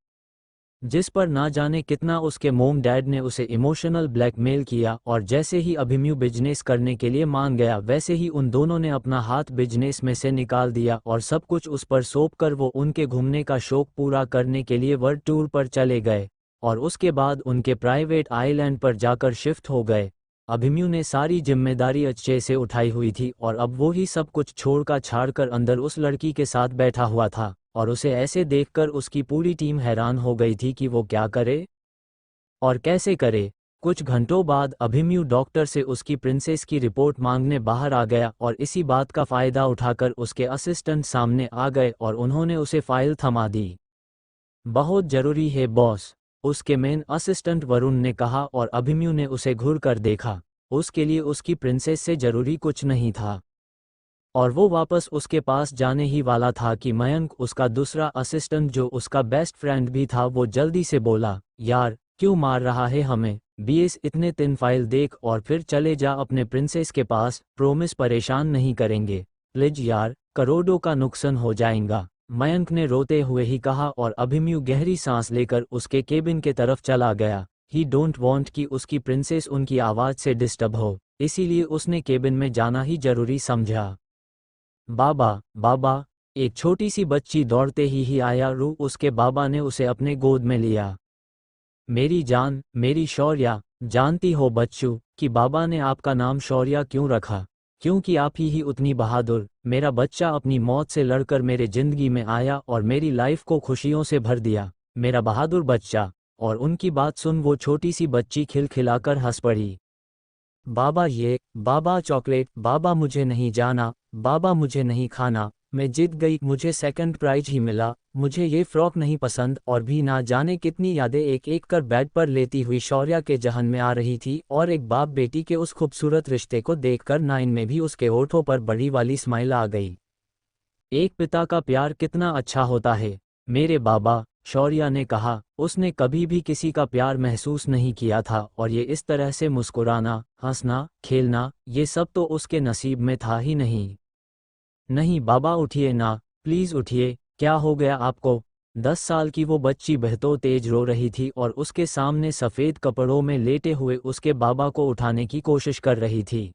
S1: जिस पर ना जाने कितना उसके मोम डैड ने उसे इमोशनल ब्लैकमेल किया। और जैसे ही अभिमन्यु बिजनेस करने के लिए मान गया वैसे ही उन दोनों ने अपना हाथ बिजनेस में से निकाल दिया और सब कुछ उस पर सौंप कर वो उनके घूमने का शौक पूरा करने के लिए वर्ल्ड टूर पर चले गए और उसके बाद उनके प्राइवेट आइलैंड पर जाकर शिफ्ट हो गए। अभिमन्यु ने सारी जिम्मेदारी अच्छे से उठाई हुई थी और अब वो ही सब कुछ छोड़कर छाड़कर अंदर उस लड़की के साथ बैठा हुआ था और उसे ऐसे देखकर उसकी पूरी टीम हैरान हो गई थी कि वो क्या करे और कैसे करे। कुछ घंटों बाद अभिमन्यु डॉक्टर से उसकी प्रिंसेस की रिपोर्ट मांगने बाहर आ गया और इसी बात का फ़ायदा उठाकर उसके असिस्टेंट सामने आ गए और उन्होंने उसे फाइल थमा दी। बहुत ज़रूरी है बॉस, उसके मेन असिस्टेंट वरुण ने कहा और अभिमन्यु ने उसे घूर कर देखा। उसके लिए उसकी प्रिंसेस से ज़रूरी कुछ नहीं था और वो वापस उसके पास जाने ही वाला था कि मयंक, उसका दूसरा असिस्टेंट जो उसका बेस्ट फ्रेंड भी था, वो जल्दी से बोला, यार क्यों मार रहा है हमें, बीएस इतने 3 फाइल देख और फिर चले जा अपने प्रिंसेस के पास, प्रोमिस परेशान नहीं करेंगे, प्लीज यार, करोड़ों का नुकसान हो जाएगा, मयंक ने रोते हुए ही कहा और अभिमन्यु गहरी सांस लेकर उसके केबिन के तरफ चला गया। ही डोंट वांट कि उसकी प्रिंसेस उनकी आवाज़ से डिस्टर्ब हो, इसीलिए उसने केबिन में जाना ही जरूरी समझा। बाबा, बाबा, एक छोटी सी बच्ची दौड़ते ही आया। उसके बाबा ने उसे अपने गोद में लिया। मेरी जान, मेरी शौर्या, जानती हो बच्चू कि बाबा ने आपका नाम शौर्या क्यों रखा? क्योंकि आप ही उतनी बहादुर, मेरा बच्चा अपनी मौत से लड़कर मेरे जिंदगी में आया और मेरी लाइफ को खुशियों से भर दिया। मेरा बहादुर बच्चा। और उनकी बात सुन वो छोटी सी बच्ची खिलखिलाकर हंस पड़ी। बाबा चॉकलेट, बाबा मुझे नहीं जाना, बाबा मुझे नहीं खाना, मैं जीत गई, मुझे सेकंड प्राइज ही मिला, मुझे ये फ्रॉक नहीं पसंद। और भी ना जाने कितनी यादें एक एक कर बेड पर लेती हुई शौर्या के जहन में आ रही थी, और एक बाप बेटी के उस खूबसूरत रिश्ते को देखकर नाइन में भी उसके होठों पर बड़ी वाली स्माइल आ गई। एक पिता का प्यार कितना अच्छा होता है मेरे बाबा, शौर्या ने कहा। उसने कभी भी किसी का प्यार महसूस नहीं किया था, और ये इस तरह से मुस्कुराना, हंसना, खेलना, ये सब तो उसके नसीब में था ही नहीं। नहीं बाबा उठिए ना, प्लीज़ उठिए, क्या हो गया आपको? 10 साल की वो बच्ची बहतो तेज रो रही थी और उसके सामने सफ़ेद कपड़ों में लेटे हुए उसके बाबा को उठाने की कोशिश कर रही थी।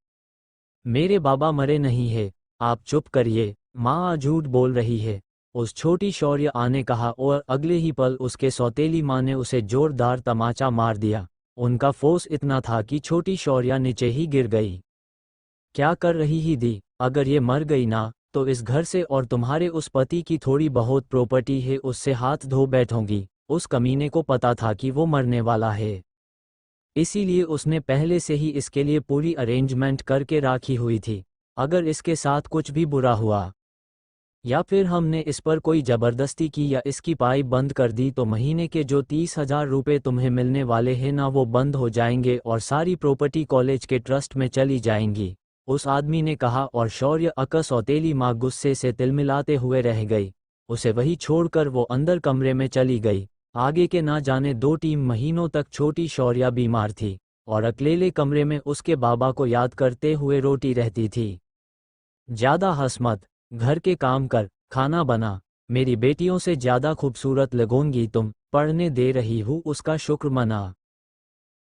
S1: मेरे बाबा मरे नहीं है, आप चुप करिए, माँ झूठ बोल रही है, उस छोटी शौर्या ने कहा, और अगले ही पल उसके सौतेली माँ ने उसे जोरदार तमाचा मार दिया। उनका फोर्स इतना था कि छोटी शौर्या नीचे ही गिर गई। क्या कर रही ही दी, अगर ये मर गई ना, तो इस घर से और तुम्हारे उस पति की थोड़ी बहुत प्रॉपर्टी है उससे हाथ धो बैठोगी। उस कमीने को पता था कि वो मरने वाला है, इसीलिए उसने पहले से ही इसके लिए पूरी अरेंजमेंट करके राखी हुई थी। अगर इसके साथ कुछ भी बुरा हुआ, या फिर हमने इस पर कोई ज़बरदस्ती की या इसकी पाइप बंद कर दी, तो महीने के जो 30,000 रुपये तुम्हें मिलने वाले हैं ना, वो बंद हो जाएंगे और सारी प्रॉपर्टी कॉलेज के ट्रस्ट में चली जाएंगी, उस आदमी ने कहा। और शौर्य अका सौतेली माँ गुस्से से तिलमिलाते हुए रह गई। उसे वही छोड़कर वो अंदर कमरे में चली गई। आगे के ना जाने 2-3 महीनों तक छोटी शौर्या बीमार थी और अकेले कमरे में उसके बाबा को याद करते हुए रोती रहती थी। ज़्यादा हंस मत, घर के काम कर, खाना बना, मेरी बेटियों से ज़्यादा खूबसूरत लगोगी तुम, पढ़ने दे रही हूँ उसका शुक्र मना।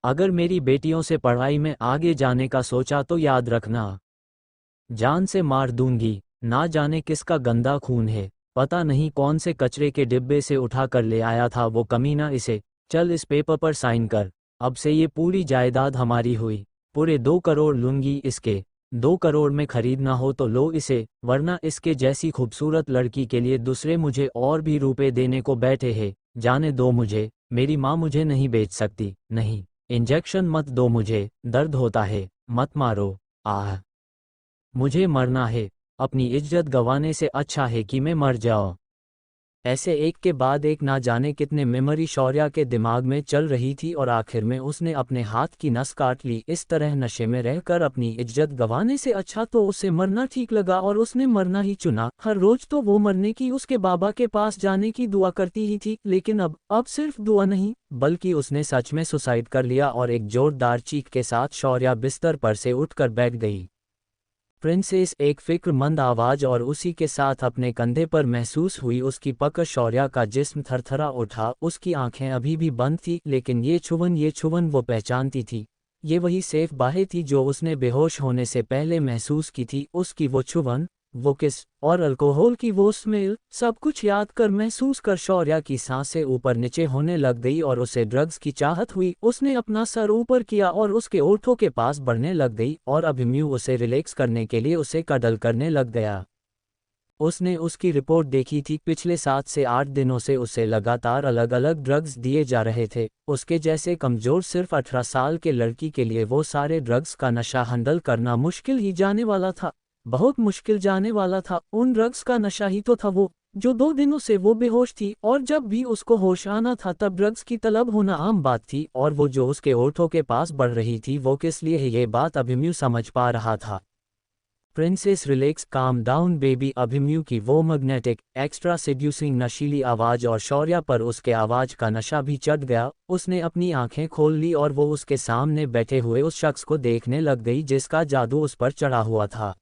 S1: अगर मेरी बेटियों से पढ़ाई में आगे जाने का सोचा तो याद रखना, जान से मार दूंगी। ना जाने किसका गंदा खून है, पता नहीं कौन से कचरे के डिब्बे से उठा कर ले आया था वो कमीना इसे। चल इस पेपर पर साइन कर, अब से ये पूरी जायदाद हमारी हुई, पूरे 2 करोड़ लूंगी इसके। 2 करोड़ में खरीदना हो तो लो इसे, वरना इसके जैसी खूबसूरत लड़की के लिए दूसरे मुझे और भी रुपए देने को बैठे हैं। जाने दो मुझे, मेरी माँ मुझे नहीं बेच सकती। नहीं, इंजेक्शन मत दो मुझे, दर्द होता है, मत मारो। आह, मुझे मरना है, अपनी इज्जत गंवाने से अच्छा है कि मैं मर जाऊं। ऐसे एक के बाद एक ना जाने कितने मेमोरी शौर्या के दिमाग में चल रही थी, और आखिर में उसने अपने हाथ की नस काट ली। इस तरह नशे में रहकर अपनी इज्जत गंवाने से अच्छा तो उसे मरना ठीक लगा, और उसने मरना ही चुना। हर रोज तो वो मरने की उसके बाबा के पास जाने की दुआ करती ही थी, लेकिन अब सिर्फ दुआ नहीं, बल्कि उसने सच में सुसाइड कर लिया। और एक जोरदार चीख के साथ शौर्या बिस्तर पर से उठकर बैठ गई। प्रिंसेस, एक फिक्रमंद आवाज और उसी के साथ अपने कंधे पर महसूस हुई उसकी पकड़। शौर्या का जिस्म थरथरा उठा, उसकी आंखें अभी भी बंद थी, लेकिन ये छुवन वो पहचानती थी। ये वही सेफ बाहें थी जो उसने बेहोश होने से पहले महसूस की थी। उसकी वो छुवन, वो किस, और अल्कोहल की वो स्मेल, सब कुछ याद कर महसूस कर शौर्या की सांसें ऊपर नीचे होने लग गई और उसे ड्रग्स की चाहत हुई। उसने अपना सर ऊपर किया और उसके ओठों के पास बढ़ने लग गई, और अभिमन्यु उसे रिलैक्स करने के लिए उसे कडल करने लग गया। उसने उसकी रिपोर्ट देखी थी, पिछले 7 से 8 दिनों से उसे लगातार अलग अलग ड्रग्स दिए जा रहे थे। उसके जैसे कमजोर सिर्फ 18 साल के लड़की के लिए वो सारे ड्रग्स का नशा हैंडल करना मुश्किल ही जाने वाला था, बहुत मुश्किल जाने वाला था। उन ड्रग्स का नशा ही तो था वो, जो 2 दिनों से वो बेहोश थी, और जब भी उसको होश आना था तब ड्रग्स की तलब होना आम बात थी। और वो जो उसके होठों के पास बढ़ रही थी वो किस लिए है, ये बात अभिमन्यु समझ पा रहा था। Princess relax, calm down baby. Abhimanyu की वो मैग्नेटिक, एक्स्ट्रा सेड्यूसिंग नशीली आवाज और शौर्या पर उसके आवाज का नशा भी चढ़ गया। उसने अपनी आंखें खोल ली और वो उसके सामने बैठे हुए उस शख्स को देखने लग गई जिसका जादू उस पर चढ़ा हुआ था।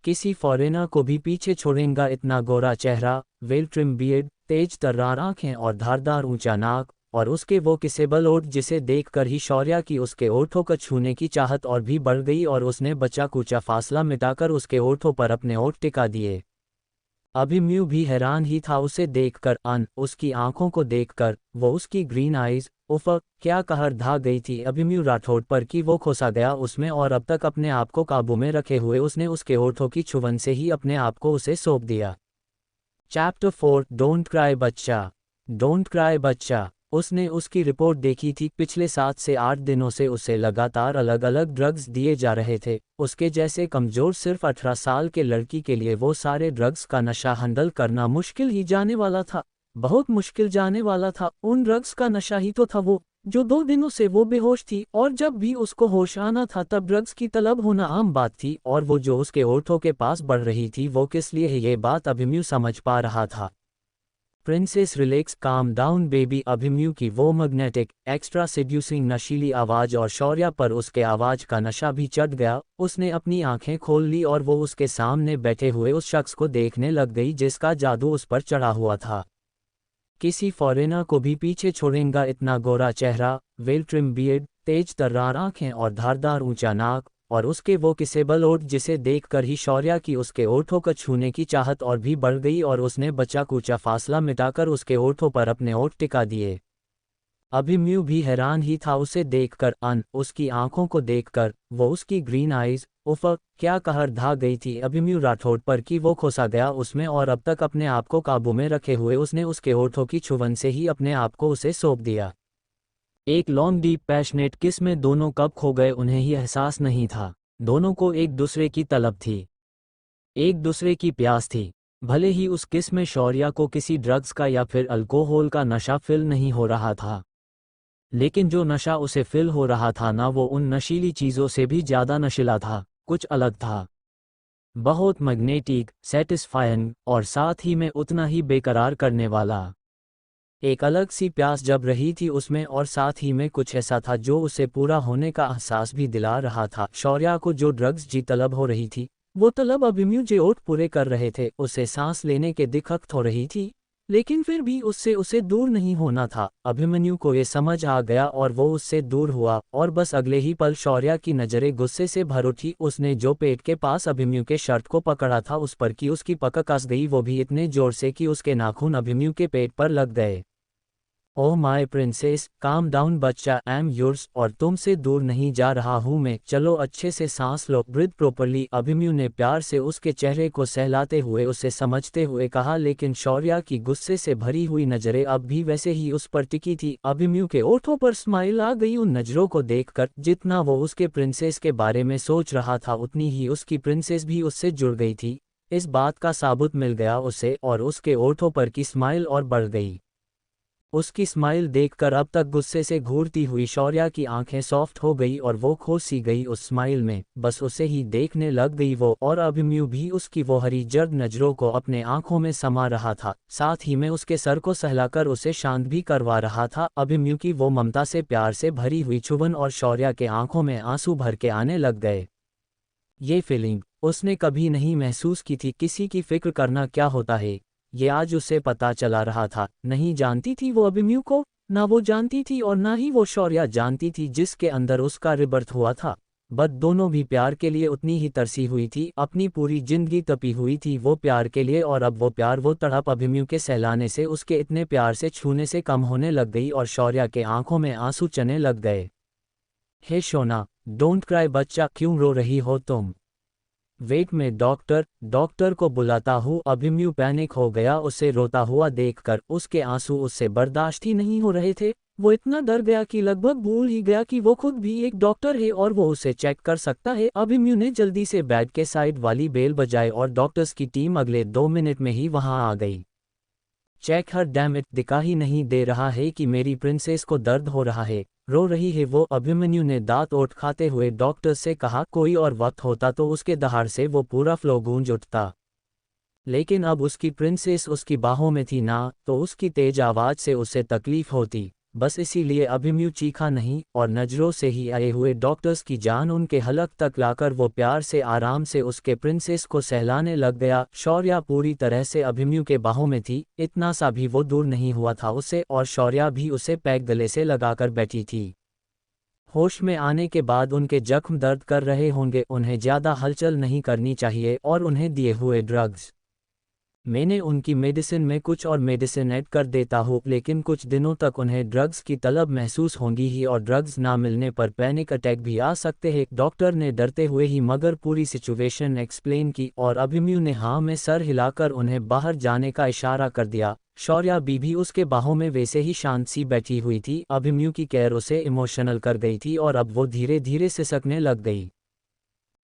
S1: किसी फॉरेनर को भी पीछे छोड़ेगा इतना गोरा चेहरा, वेल ट्रिम बियर्ड, तेज तर्रार आंखें और धारदार ऊंचा नाक, और उसके वो किसेबल ओठ जिसे देखकर ही शौर्या की उसके ओठों को छूने की चाहत और भी बढ़ गई, और उसने बचा कुचा फासला मिटाकर उसके ओठों पर अपने ओठ टिका दिए। अभिमन्यु भी हैरान ही था उसे देखकर, उसकी आंखों को देखकर, वो उसकी ग्रीन आइज, उफ, क्या कहर ढा गई थी अभिमन्यु राठौड़ पर कि वो खोसा गया उसमें, और अब तक अपने आप को काबू में रखे हुए उसने उसके होठों की छुवन से ही अपने आप को उसे सौंप दिया। चैप्टर 4, डोंट क्राई बच्चा। डोंट क्राई बच्चा। उसने उसकी रिपोर्ट देखी थी। पिछले 7 से 8 दिनों से उसे लगातार अलग अलग ड्रग्स दिए जा रहे थे। उसके जैसे कमज़ोर सिर्फ 18 साल के लड़की के लिए वो सारे ड्रग्स का नशा हैंडल करना मुश्किल ही जाने वाला था। बहुत मुश्किल जाने वाला था। उन ड्रग्स का नशा ही तो था वो, जो 2 दिनों से वो बेहोश थी, और जब भी उसको होश आना था तब ड्रग्स की तलब होना आम बात थी। और वो जो उसके होठों के पास बढ़ रही थी वो किस लिए है, ये बात अभिमन्यु समझ पा रहा था। Princess relax, calm down baby. Abhimanyu की वो मैग्नेटिक, एक्स्ट्रा सेड्यूसिंग नशीली आवाज़ और शौर्या पर उसके आवाज़ का नशा भी चढ़ गया। उसने अपनी आंखें खोल ली और वो उसके सामने बैठे हुए उस शख्स को देखने लग गई जिसका जादू उस पर चढ़ा हुआ था। किसी फॉरेनर को भी पीछे छोड़ेगा इतना गोरा चेहरा, वेल ट्रिम बियर्ड, तेज तर्रार आंखें और धारदार ऊंचा नाक, और उसके वो किसेबल ओठ जिसे देखकर ही शौर्या की उसके ओठों को छूने की चाहत और भी बढ़ गई और उसने बचा कूचा फासला मिटाकर उसके ओठों पर अपने ओठ टिका दिए। अभिमन्यु भी हैरान ही था उसे देखकर, उसकी आंखों को देखकर, वो उसकी ग्रीन आइज, उफ क्या कहर ढा गई थी अभिमन्यु राठौड़ पर कि वो खोसा गया उसमें, और अब तक अपने आप को काबू में रखे हुए उसने उसके होठों की छुवन से ही अपने आप को उसे सौंप दिया। एक लॉन्ग डीप पैशनेट किस में दोनों कब खो गए उन्हें ही एहसास नहीं था। दोनों को एक दूसरे की तलब थी, एक दूसरे की प्यास थी। भले ही उस किस में शौर्या को किसी ड्रग्स का या फिर अल्कोहल का नशा फिल नहीं हो रहा था, लेकिन जो नशा उसे फिल हो रहा था ना, वो उन नशीली चीज़ों से भी ज़्यादा नशीला था, कुछ अलग था। बहुत मैग्नेटिक, सेटिस्फाइंग, और साथ ही में उतना ही बेकरार करने वाला। एक अलग सी प्यास जब रही थी उसमें, और साथ ही में कुछ ऐसा था जो उसे पूरा होने का एहसास भी दिला रहा था। शौर्या को जो ड्रग्स जी तलब हो रही थी, वो तलब अभिमन्यु जे ओठ पूरे कर रहे थे। उसे सांस लेने के दिक्कत हो रही थी, लेकिन फिर भी उससे उसे दूर नहीं होना था। अभिमन्यु को ये समझ आ गया और वो उससे दूर हुआ, और बस अगले ही पल शौर्या की नज़रें गुस्से से भर उठी। उसने जो पेट के पास अभिमन्यु के शर्ट को पकड़ा था उस पर की उसकी पकड़ कस गई, वो भी इतने जोर से कि उसके नाखून अभिमन्यु के पेट पर लग गए। Oh my princess, calm down बच्चा, आई एम योर्स, और तुमसे दूर नहीं जा रहा हूँ मैं। चलो अच्छे से सांस लो, ब्रीथ प्रॉपरली। अभिमन्यु ने प्यार से उसके चेहरे को सहलाते हुए उसे समझते हुए कहा, लेकिन शौर्या की गुस्से से भरी हुई नजरें अब भी वैसे ही उस पर टिकी थी। अभिमन्यु के ओठों पर स्माइल आ गई उन नजरों को देखकर। जितना वो उसके प्रिंसेस के बारे में सोच रहा था उतनी ही उसकी प्रिंसेस भी उससे जुड़ गई थी। इस बात का साबुत मिल गया उसे, और उसके ओठों पर की स्माइल और बढ़ गई। उसकी स्माइल देखकर अब तक गुस्से से घूरती हुई शौर्या की आंखें सॉफ्ट हो गई और वो खो सी गई उस स्माइल में। बस उसे ही देखने लग गई वो, और अभिमन्यु भी उसकी वो हरी जर्द नजरों को अपने आंखों में समा रहा था, साथ ही में उसके सर को सहलाकर उसे शांत भी करवा रहा था। अभिमन्यु की वो ममता से प्यार से भरी हुई चुभन और शौर्या के आंखों में आंसू भर के आने लग गए। ये फीलिंग उसने कभी नहीं महसूस की थी। किसी की फिक्र करना क्या होता है, ये आज उसे पता चला रहा था। नहीं जानती थी वो अभिमन्यु को, ना वो जानती थी और ना ही वो शौर्या जानती थी जिसके अंदर उसका रिबर्थ हुआ था। बट दोनों भी प्यार के लिए उतनी ही तरसी हुई थी, अपनी पूरी जिंदगी तपी हुई थी वो प्यार के लिए, और अब वो प्यार, वो तड़प अभिमन्यु के सहलाने से, उसके इतने प्यार से छूने से कम होने लग गई, और शौर्या के आंखों में आंसू चने लग गए। हे शोना, डोंट क्राई बच्चा, क्यों रो रही हो तुम? वेट में डॉक्टर को बुलाता हूँ। अभिमन्यु पैनिक हो गया उसे रोता हुआ देखकर। उसके आंसू उससे बर्दाश्त ही नहीं हो रहे थे। वो इतना डर गया कि लगभग भूल ही गया कि वो खुद भी एक डॉक्टर है और वो उसे चेक कर सकता है। अभिमन्यु ने जल्दी से बेड के साइड वाली बेल बजाई और डॉक्टर्स की टीम अगले 2 मिनट में ही वहां आ गई। चेक हर, डैम इट, दिखा ही नहीं दे रहा है कि मेरी प्रिंसेस को दर्द हो रहा है, रो रही है वो। अभिमन्यु ने दांत ओठ खाते हुए डॉक्टर से कहा। कोई और वक्त होता तो उसके दहाड़ से वो पूरा फ्लो गूंज उठता, लेकिन अब उसकी प्रिंसेस उसकी बाहों में थी ना, तो उसकी तेज आवाज से उसे तकलीफ होती। बस इसीलिए अभिमन्यु चीखा नहीं, और नजरों से ही आए हुए डॉक्टर्स की जान उनके हलक तक लाकर वो प्यार से आराम से उसके प्रिंसेस को सहलाने लग गया। शौर्या पूरी तरह से अभिमन्यु के बाहों में थी, इतना सा भी वो दूर नहीं हुआ था उससे, और शौर्या भी उसे पैक गले से लगाकर बैठी थी। होश में आने के बाद उनके जख्म दर्द कर रहे होंगे, उन्हें ज्यादा हलचल नहीं करनी चाहिए और उन्हें दिए हुए ड्रग्स मैंने उनकी मेडिसिन में कुछ और मेडिसिन ऐड कर देता हूँ, लेकिन कुछ दिनों तक उन्हें ड्रग्स की तलब महसूस होगी ही और ड्रग्स ना मिलने पर पैनिक अटैक भी आ सकते हैं। डॉक्टर ने डरते हुए ही मगर पूरी सिचुएशन एक्सप्लेन की और अभिमन्यु ने हाँ में सर हिलाकर उन्हें बाहर जाने का इशारा कर दिया। शौर्या भी उसके बाहों में वैसे ही शांत सी बैठी हुई थी। अभिमन्यु की केयर उसे इमोशनल कर गई थी और अब वो धीरे धीरे सिसकने लग गई।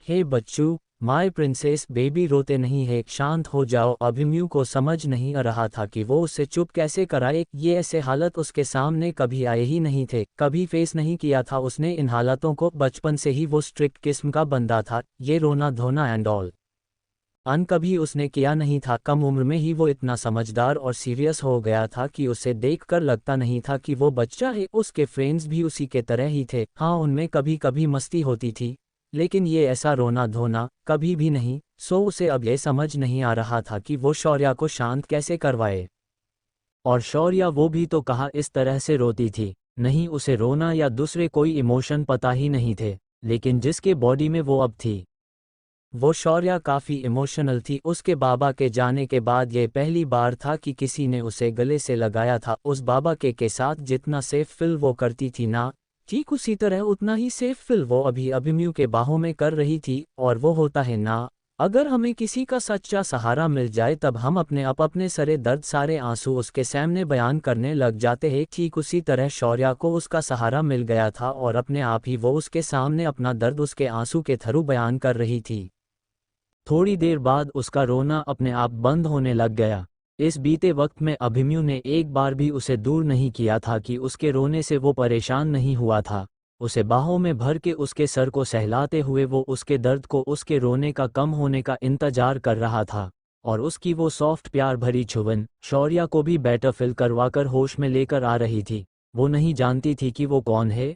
S1: हे बच्चू, माय प्रिंसेस बेबी रोते नहीं है, शांत हो जाओ। अभिमन्यु को समझ नहीं आ रहा था कि वो उसे चुप कैसे कराए। ये ऐसे हालत उसके सामने कभी आए ही नहीं थे, कभी फेस नहीं किया था उसने इन हालातों को। बचपन से ही वो स्ट्रिक्ट किस्म का बंदा था, ये रोना धोना एंड ऑल कभी उसने किया नहीं था। कम उम्र में ही वो इतना समझदार और सीरियस हो गया था कि उसे देखकर लगता नहीं था कि वो बच्चा है। उसके फ्रेंड्स भी उसी के तरह ही थे, हाँ उनमें कभी कभी मस्ती होती थी, लेकिन ये ऐसा रोना धोना कभी भी नहीं। सो उसे अब ये समझ नहीं आ रहा था कि वो शौर्या को शांत कैसे करवाए। और शौर्या वो भी तो कहा इस तरह से रोती थी, नहीं उसे रोना या दूसरे कोई इमोशन पता ही नहीं थे, लेकिन जिसके बॉडी में वो अब थी वो शौर्या काफ़ी इमोशनल थी। उसके बाबा के जाने के बाद ये पहली बार था कि किसी ने उसे गले से लगाया था। उस बाबा के साथ जितना सेफ फील वो करती थी ना, ठीक उसी तरह उतना ही सेफ फील वो अभी अभिमन्यु के बाहों में कर रही थी। और वो होता है ना, अगर हमें किसी का सच्चा सहारा मिल जाए तब हम अपने सारे दर्द सारे आंसू उसके सामने बयान करने लग जाते हैं। ठीक उसी तरह शौर्या को उसका सहारा मिल गया था और अपने आप ही वो उसके सामने अपना दर्द उसके आंसू के थ्रू बयान कर रही थी। थोड़ी देर बाद उसका रोना अपने आप बंद होने लग गया। इस बीते वक्त में अभिमन्यु ने एक बार भी उसे दूर नहीं किया था कि उसके रोने से वो परेशान नहीं हुआ था। उसे बाहों में भर के उसके सर को सहलाते हुए वो उसके दर्द को उसके रोने का कम होने का इंतजार कर रहा था। और उसकी वो सॉफ्ट प्यार भरी छुवन शौर्या को भी बेटर फील करवाकर होश में लेकर आ रही थी। वो नहीं जानती थी कि वो कौन है,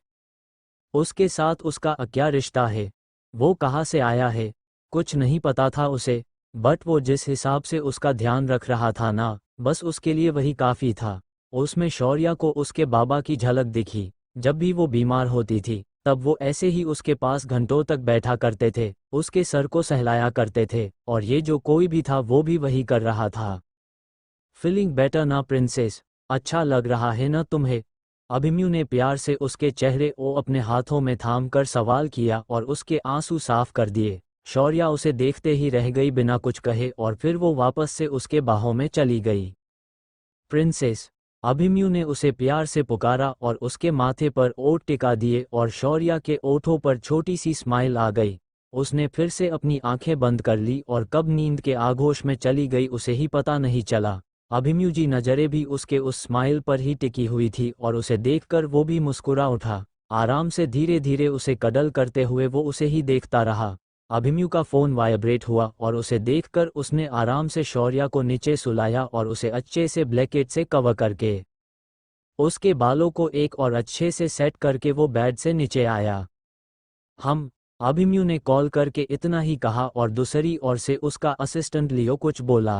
S1: उसके साथ उसका क्या रिश्ता है, वो कहाँ से आया है, कुछ नहीं पता था उसे। बट वो जिस हिसाब से उसका ध्यान रख रहा था ना, बस उसके लिए वही काफ़ी था। उसमें शौर्या को उसके बाबा की झलक दिखी। जब भी वो बीमार होती थी तब वो ऐसे ही उसके पास घंटों तक बैठा करते थे, उसके सर को सहलाया करते थे, और ये जो कोई भी था वो भी वही कर रहा था। फीलिंग बेटर ना प्रिंसेस, अच्छा लग रहा है ना तुम्हें? अभिमन्यु ने प्यार से उसके चेहरे को अपने हाथों में थाम कर सवाल किया और उसके आंसू साफ कर दिए। शौर्या उसे देखते ही रह गई बिना कुछ कहे और फिर वो वापस से उसके बाहों में चली गई। प्रिंसेस, अभिमन्यु ने उसे प्यार से पुकारा और उसके माथे पर ओठ टिका दिए और शौर्या के ओठों पर छोटी सी स्माइल आ गई। उसने फिर से अपनी आंखें बंद कर ली और कब नींद के आगोश में चली गई उसे ही पता नहीं चला। अभिमन्यु जी नजरें भी उसके उस स्माइल पर ही टिकी हुई थी और उसे देखकर वो भी मुस्कुरा उठा। आराम से धीरे धीरे उसे कडल करते हुए वो उसे ही देखता रहा। अभिमन्यु का फोन वाइब्रेट हुआ और उसे देखकर उसने आराम से शौर्या को नीचे सुलाया और उसे अच्छे से ब्लैंकेट से कवर करके उसके बालों को एक और अच्छे से सेट करके वो बेड से नीचे आया। हम अभिमन्यु ने कॉल करके इतना ही कहा और दूसरी ओर से उसका असिस्टेंट लियो कुछ बोला।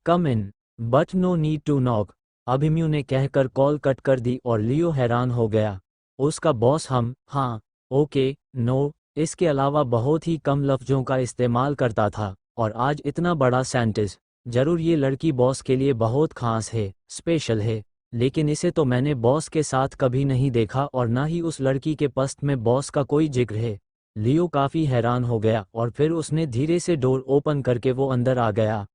S1: Come in, but no need to knock, Abhimanyu ने कहकर कॉल कट कर दी और लियो हैरान हो गया। उसका बॉस हम, हाँ, ओके, नो, इसके अलावा बहुत ही कम लफ्जों का इस्तेमाल करता था। और आज इतना बड़ा सेंटेंस, जरूर ये लड़की बॉस के लिए बहुत खास है, स्पेशल है, लेकिन इसे तो मैंने बॉस के साथ कभी नहीं देखा और ना ही उस लड़की के पस्त में बॉस का कोई जिक्र है। लियो काफ़ी हैरान हो गया और फिर उसने धीरे से डोर ओपन करके वो अंदर आ गया।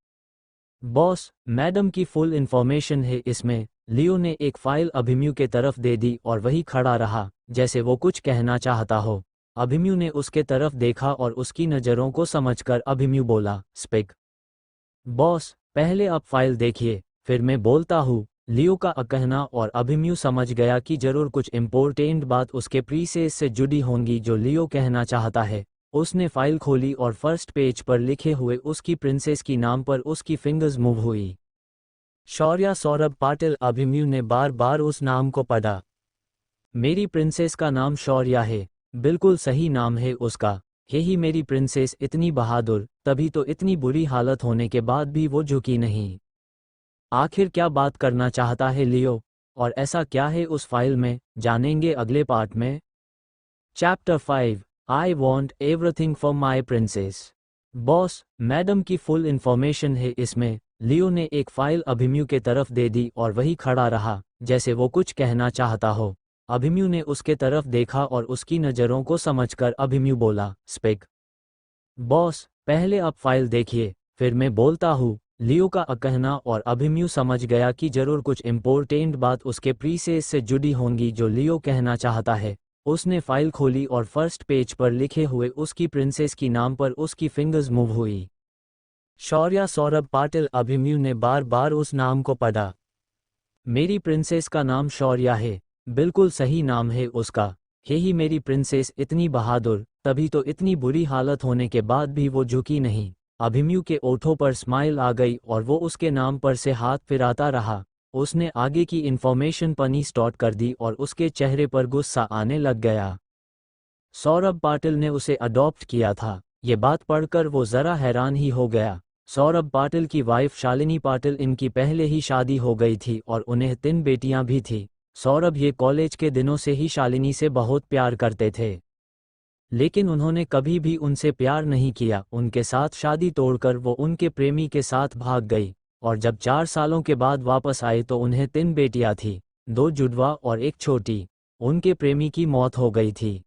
S1: बॉस, मैडम की फुल इन्फॉर्मेशन है इसमें। लियो ने एक फाइल अभिमन्यु के तरफ दे दी और वही खड़ा रहा जैसे वो कुछ कहना चाहता हो। अभिमन्यु ने उसके तरफ देखा और उसकी नज़रों को समझकर अभिमन्यु बोला, स्पीक। बॉस, पहले आप फाइल देखिए, फिर मैं बोलता हूँ, लियो का कहना। और अभिमन्यु समझ गया कि जरूर कुछ इम्पोर्टेंट बात उसके प्रीसेस से जुड़ी होंगी जो लियो कहना चाहता है। उसने फाइल खोली और फर्स्ट पेज पर लिखे हुए उसकी प्रिंसेस की नाम पर उसकी फिंगर्स मूव हुई। शौर्या सौरभ पाटिल। अभिमन्यु ने बार बार उस नाम को पढ़ा। मेरी प्रिंसेस का नाम शौर्या है, बिल्कुल सही नाम है उसका। यही मेरी प्रिंसेस इतनी बहादुर, तभी तो इतनी बुरी हालत होने के बाद भी वो झुकी नहीं। आखिर क्या बात करना चाहता है लियो, और ऐसा क्या है उस फाइल में, जानेंगे अगले पार्ट में। Chapter 5, I want everything for my princess. Boss, madam की फुल इन्फॉर्मेशन है इसमें। लियो ने एक फाइल अभिमन्यु के तरफ दे दी और वही खड़ा रहा, जैसे वो कुछ कहना चाहता हो। अभिमन्यु ने उसके तरफ देखा और उसकी नज़रों को समझकर अभिमन्यु बोला, स्पीक। बॉस, पहले आप फाइल देखिए, फिर मैं बोलता हूँ। लियो का कहना और अभिमन्यु समझ गया कि जरूर कुछ इम्पोर्टेंट बात उसके प्रीसेस से जुड़ी होंगी जो लियो कहना चाहता है। उसने फाइल खोली और फर्स्ट पेज पर लिखे हुए उसकी प्रिंसेस की नाम पर उसकी फिंगर्स मूव हुई। शौर्या सौरभ पाटिल। अभिमन्यु ने बार बार उस नाम को पढ़ा। मेरी प्रिंसेस का नाम शौर्या है, बिल्कुल सही नाम है उसका। हे ही मेरी प्रिंसेस इतनी बहादुर, तभी तो इतनी बुरी हालत होने के बाद भी वो झुकी नहीं। अभिमन्यु के ओठों पर स्माइल आ गई और वो उसके नाम पर से हाथ फिराता रहा। उसने आगे की इन्फॉर्मेशन पढ़नी स्टार्ट कर दी और उसके चेहरे पर गुस्सा आने लग गया। सौरभ पाटिल ने उसे अडॉप्ट किया था, ये बात पढ़कर वो ज़रा हैरान ही हो गया। सौरभ पाटिल की वाइफ शालिनी पाटिल, इनकी पहले ही शादी हो गई थी और उन्हें 3 बेटियां भी थी। सौरभ ये कॉलेज के दिनों से ही शालिनी से बहुत प्यार करते थे, लेकिन उन्होंने कभी भी उनसे प्यार नहीं किया। उनके साथ शादी तोड़कर वो उनके प्रेमी के साथ भाग गई और जब 4 सालों के बाद वापस आए तो उन्हें 3 बेटियां थी, 2 जुड़वा और एक छोटी। उनके प्रेमी की मौत हो गई थी,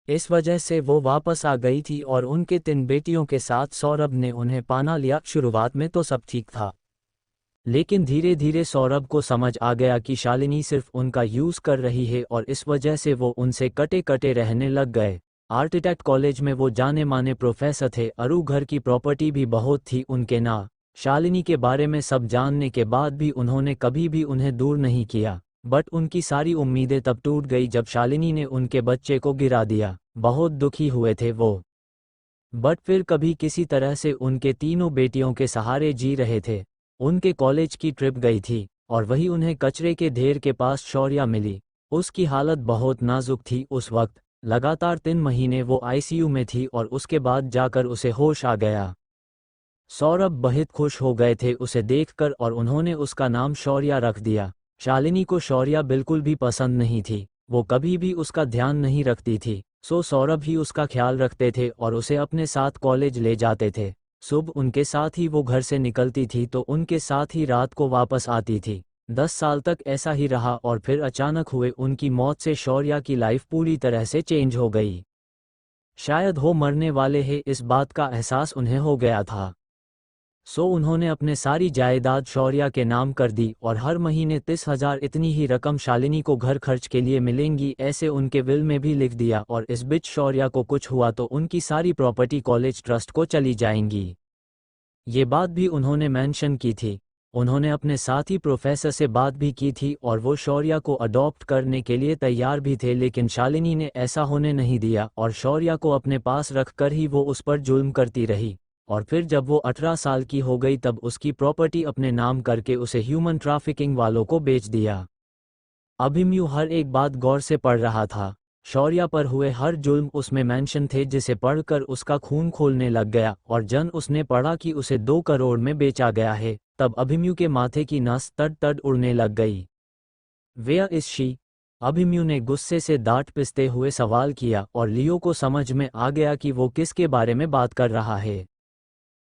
S1: इस वजह से वो वापस आ गई थी और उनके 3 बेटियों के साथ सौरभ ने उन्हें पाना लिया। शुरुआत में तो सब ठीक था, लेकिन धीरे धीरे सौरभ को समझ आ गया कि शालिनी सिर्फ उनका यूज़ कर रही है और इस वजह से वो उनसे कटे कटे रहने लग गए। आर्किटेक्ट कॉलेज में वो जाने माने प्रोफेसर थे। अरु घर की प्रॉपर्टी भी बहुत थी उनके नाम। शालिनी के बारे में सब जानने के बाद भी उन्होंने कभी भी उन्हें दूर नहीं किया, बट उनकी सारी उम्मीदें तब टूट गई जब शालिनी ने उनके बच्चे को गिरा दिया। बहुत दुखी हुए थे वो, बट फिर कभी किसी तरह से उनके तीनों बेटियों के सहारे जी रहे थे। उनके कॉलेज की ट्रिप गई थी और वही उन्हें कचरे के ढेर के पास शौर्या मिली। उसकी हालत बहुत नाजुक थी उस वक्त। लगातार 3 महीने वो आईसीयू में थी और उसके बाद जाकर उसे होश आ गया। सौरभ बहुत खुश हो गए थे उसे देखकर और उन्होंने उसका नाम शौर्या रख दिया। शालिनी को शौर्या बिल्कुल भी पसंद नहीं थी, वो कभी भी उसका ध्यान नहीं रखती थी, सो सौरभ ही उसका ख्याल रखते थे और उसे अपने साथ कॉलेज ले जाते थे। सुबह उनके साथ ही वो घर से निकलती थी तो उनके साथ ही रात को वापस आती थी। 10 साल तक ऐसा ही रहा और फिर अचानक हुए उनकी मौत से शौर्या की लाइफ पूरी तरह से चेंज हो गई। शायद वो मरने वाले हैं, इस बात का एहसास उन्हें हो गया था। सो उन्होंने अपने सारी जायदाद शौर्या के नाम कर दी और हर महीने 30,000 इतनी ही रकम शालिनी को घर खर्च के लिए मिलेंगी, ऐसे उनके विल में भी लिख दिया। और इस बीच शौर्या को कुछ हुआ तो उनकी सारी प्रॉपर्टी कॉलेज ट्रस्ट को चली जाएंगी। ये बात भी उन्होंने मेंशन की थी। उन्होंने अपने साथी प्रोफेसर से बात भी की थी और वो शौर्या को अडॉप्ट करने के लिए तैयार भी थे, लेकिन शालिनी ने ऐसा होने नहीं दिया और शौर्या को अपने पास रखकर ही वो उस पर जुल्म करती रही। और फिर जब वो 18 साल की हो गई तब उसकी प्रॉपर्टी अपने नाम करके उसे ह्यूमन ट्रैफिकिंग वालों को बेच दिया। अभिमन्यु हर एक बात गौर से पढ़ रहा था। शौर्या पर हुए हर जुल्म उसमें मेंशन थे, जिसे पढ़कर उसका खून खोलने लग गया। और जन उसने पढ़ा कि उसे 2 करोड़ में बेचा गया है, तब अभिमन्यु के माथे की नस तड़ तड़ उड़ने लग गई। Where is she? अभिमन्यु ने गुस्से से दांत पिसते हुए सवाल किया और लियो को समझ में आ गया कि वो किसके बारे में बात कर रहा है।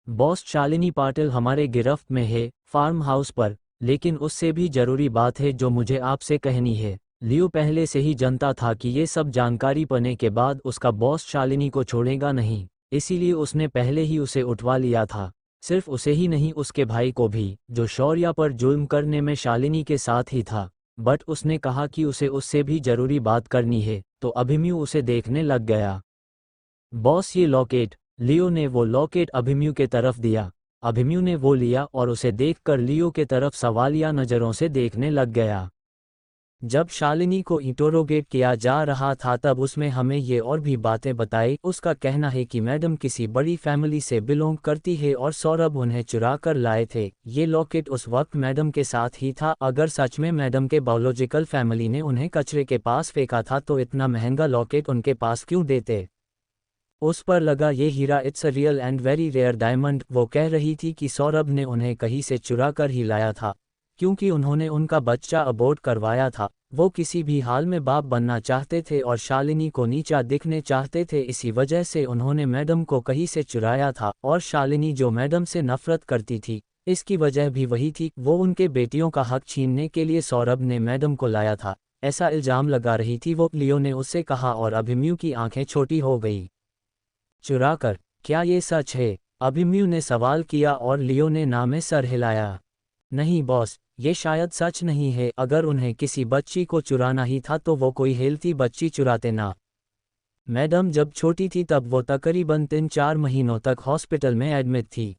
S1: बॉस, शालिनी पाटिल हमारे गिरफ्त में है, फार्म हाउस पर, लेकिन उससे भी जरूरी बात है जो मुझे आपसे कहनी है। लियो पहले से ही जानता था कि ये सब जानकारी पाने के बाद उसका बॉस शालिनी को छोड़ेगा नहीं, इसीलिए उसने पहले ही उसे उठवा लिया था। सिर्फ उसे ही नहीं, उसके भाई को भी, जो शौर्या पर जुल्म करने में शालिनी के साथ ही था। बट उसने कहा कि उसे उससे भी जरूरी बात करनी है, तो अभिमन्यु उसे देखने लग गया। बॉस, ये लॉकेट। लियो ने वो लॉकेट अभिमन्यु के तरफ दिया। अभिमन्यु ने वो लिया और उसे देखकर लियो के तरफ सवालिया नज़रों से देखने लग गया। जब शालिनी को इंटरोगेट किया जा रहा था तब उसमें हमें ये और भी बातें बताई। उसका कहना है कि मैडम किसी बड़ी फैमिली से बिलोंग करती है और सौरभ उन्हें चुरा कर लाए थे। ये लॉकेट उस वक्त मैडम के साथ ही था। अगर सच में मैडम के बायोलॉजिकल फैमिली ने उन्हें कचरे के पास फेंका था तो इतना महंगा लॉकेट उनके पास क्यों देते? उस पर लगा ये हीरा, it's a real and very rare diamond. वो कह रही थी कि सौरभ ने उन्हें कहीं से चुरा कर ही लाया था। क्योंकि उन्होंने उनका बच्चा अबॉर्ट करवाया था। वो किसी भी हाल में बाप बनना चाहते थे और शालिनी को नीचा दिखने चाहते थे। इसी वजह से उन्होंने मैडम को कहीं से चुराया था और शालिनी जो मैडम से नफरत करती थी, इसकी वजह भी वही थी। वो उनके बेटियों का हक छीनने के लिए सौरभ ने मैडम को लाया था, ऐसा इल्जाम लगा रही थी वो, लियो ने उससे कहा और अभिमन्यु की आंखें छोटी हो गई। चुरा कर? क्या ये सच है? अभिमन्यु ने सवाल किया और लियो ने ना में सर हिलाया। नहीं बॉस, ये शायद सच नहीं है। अगर उन्हें किसी बच्ची को चुराना ही था तो वो कोई हेल्थी बच्ची चुराते ना। मैडम जब छोटी थी तब वो तकरीबन 3-4 महीनों तक हॉस्पिटल में एडमिट थी।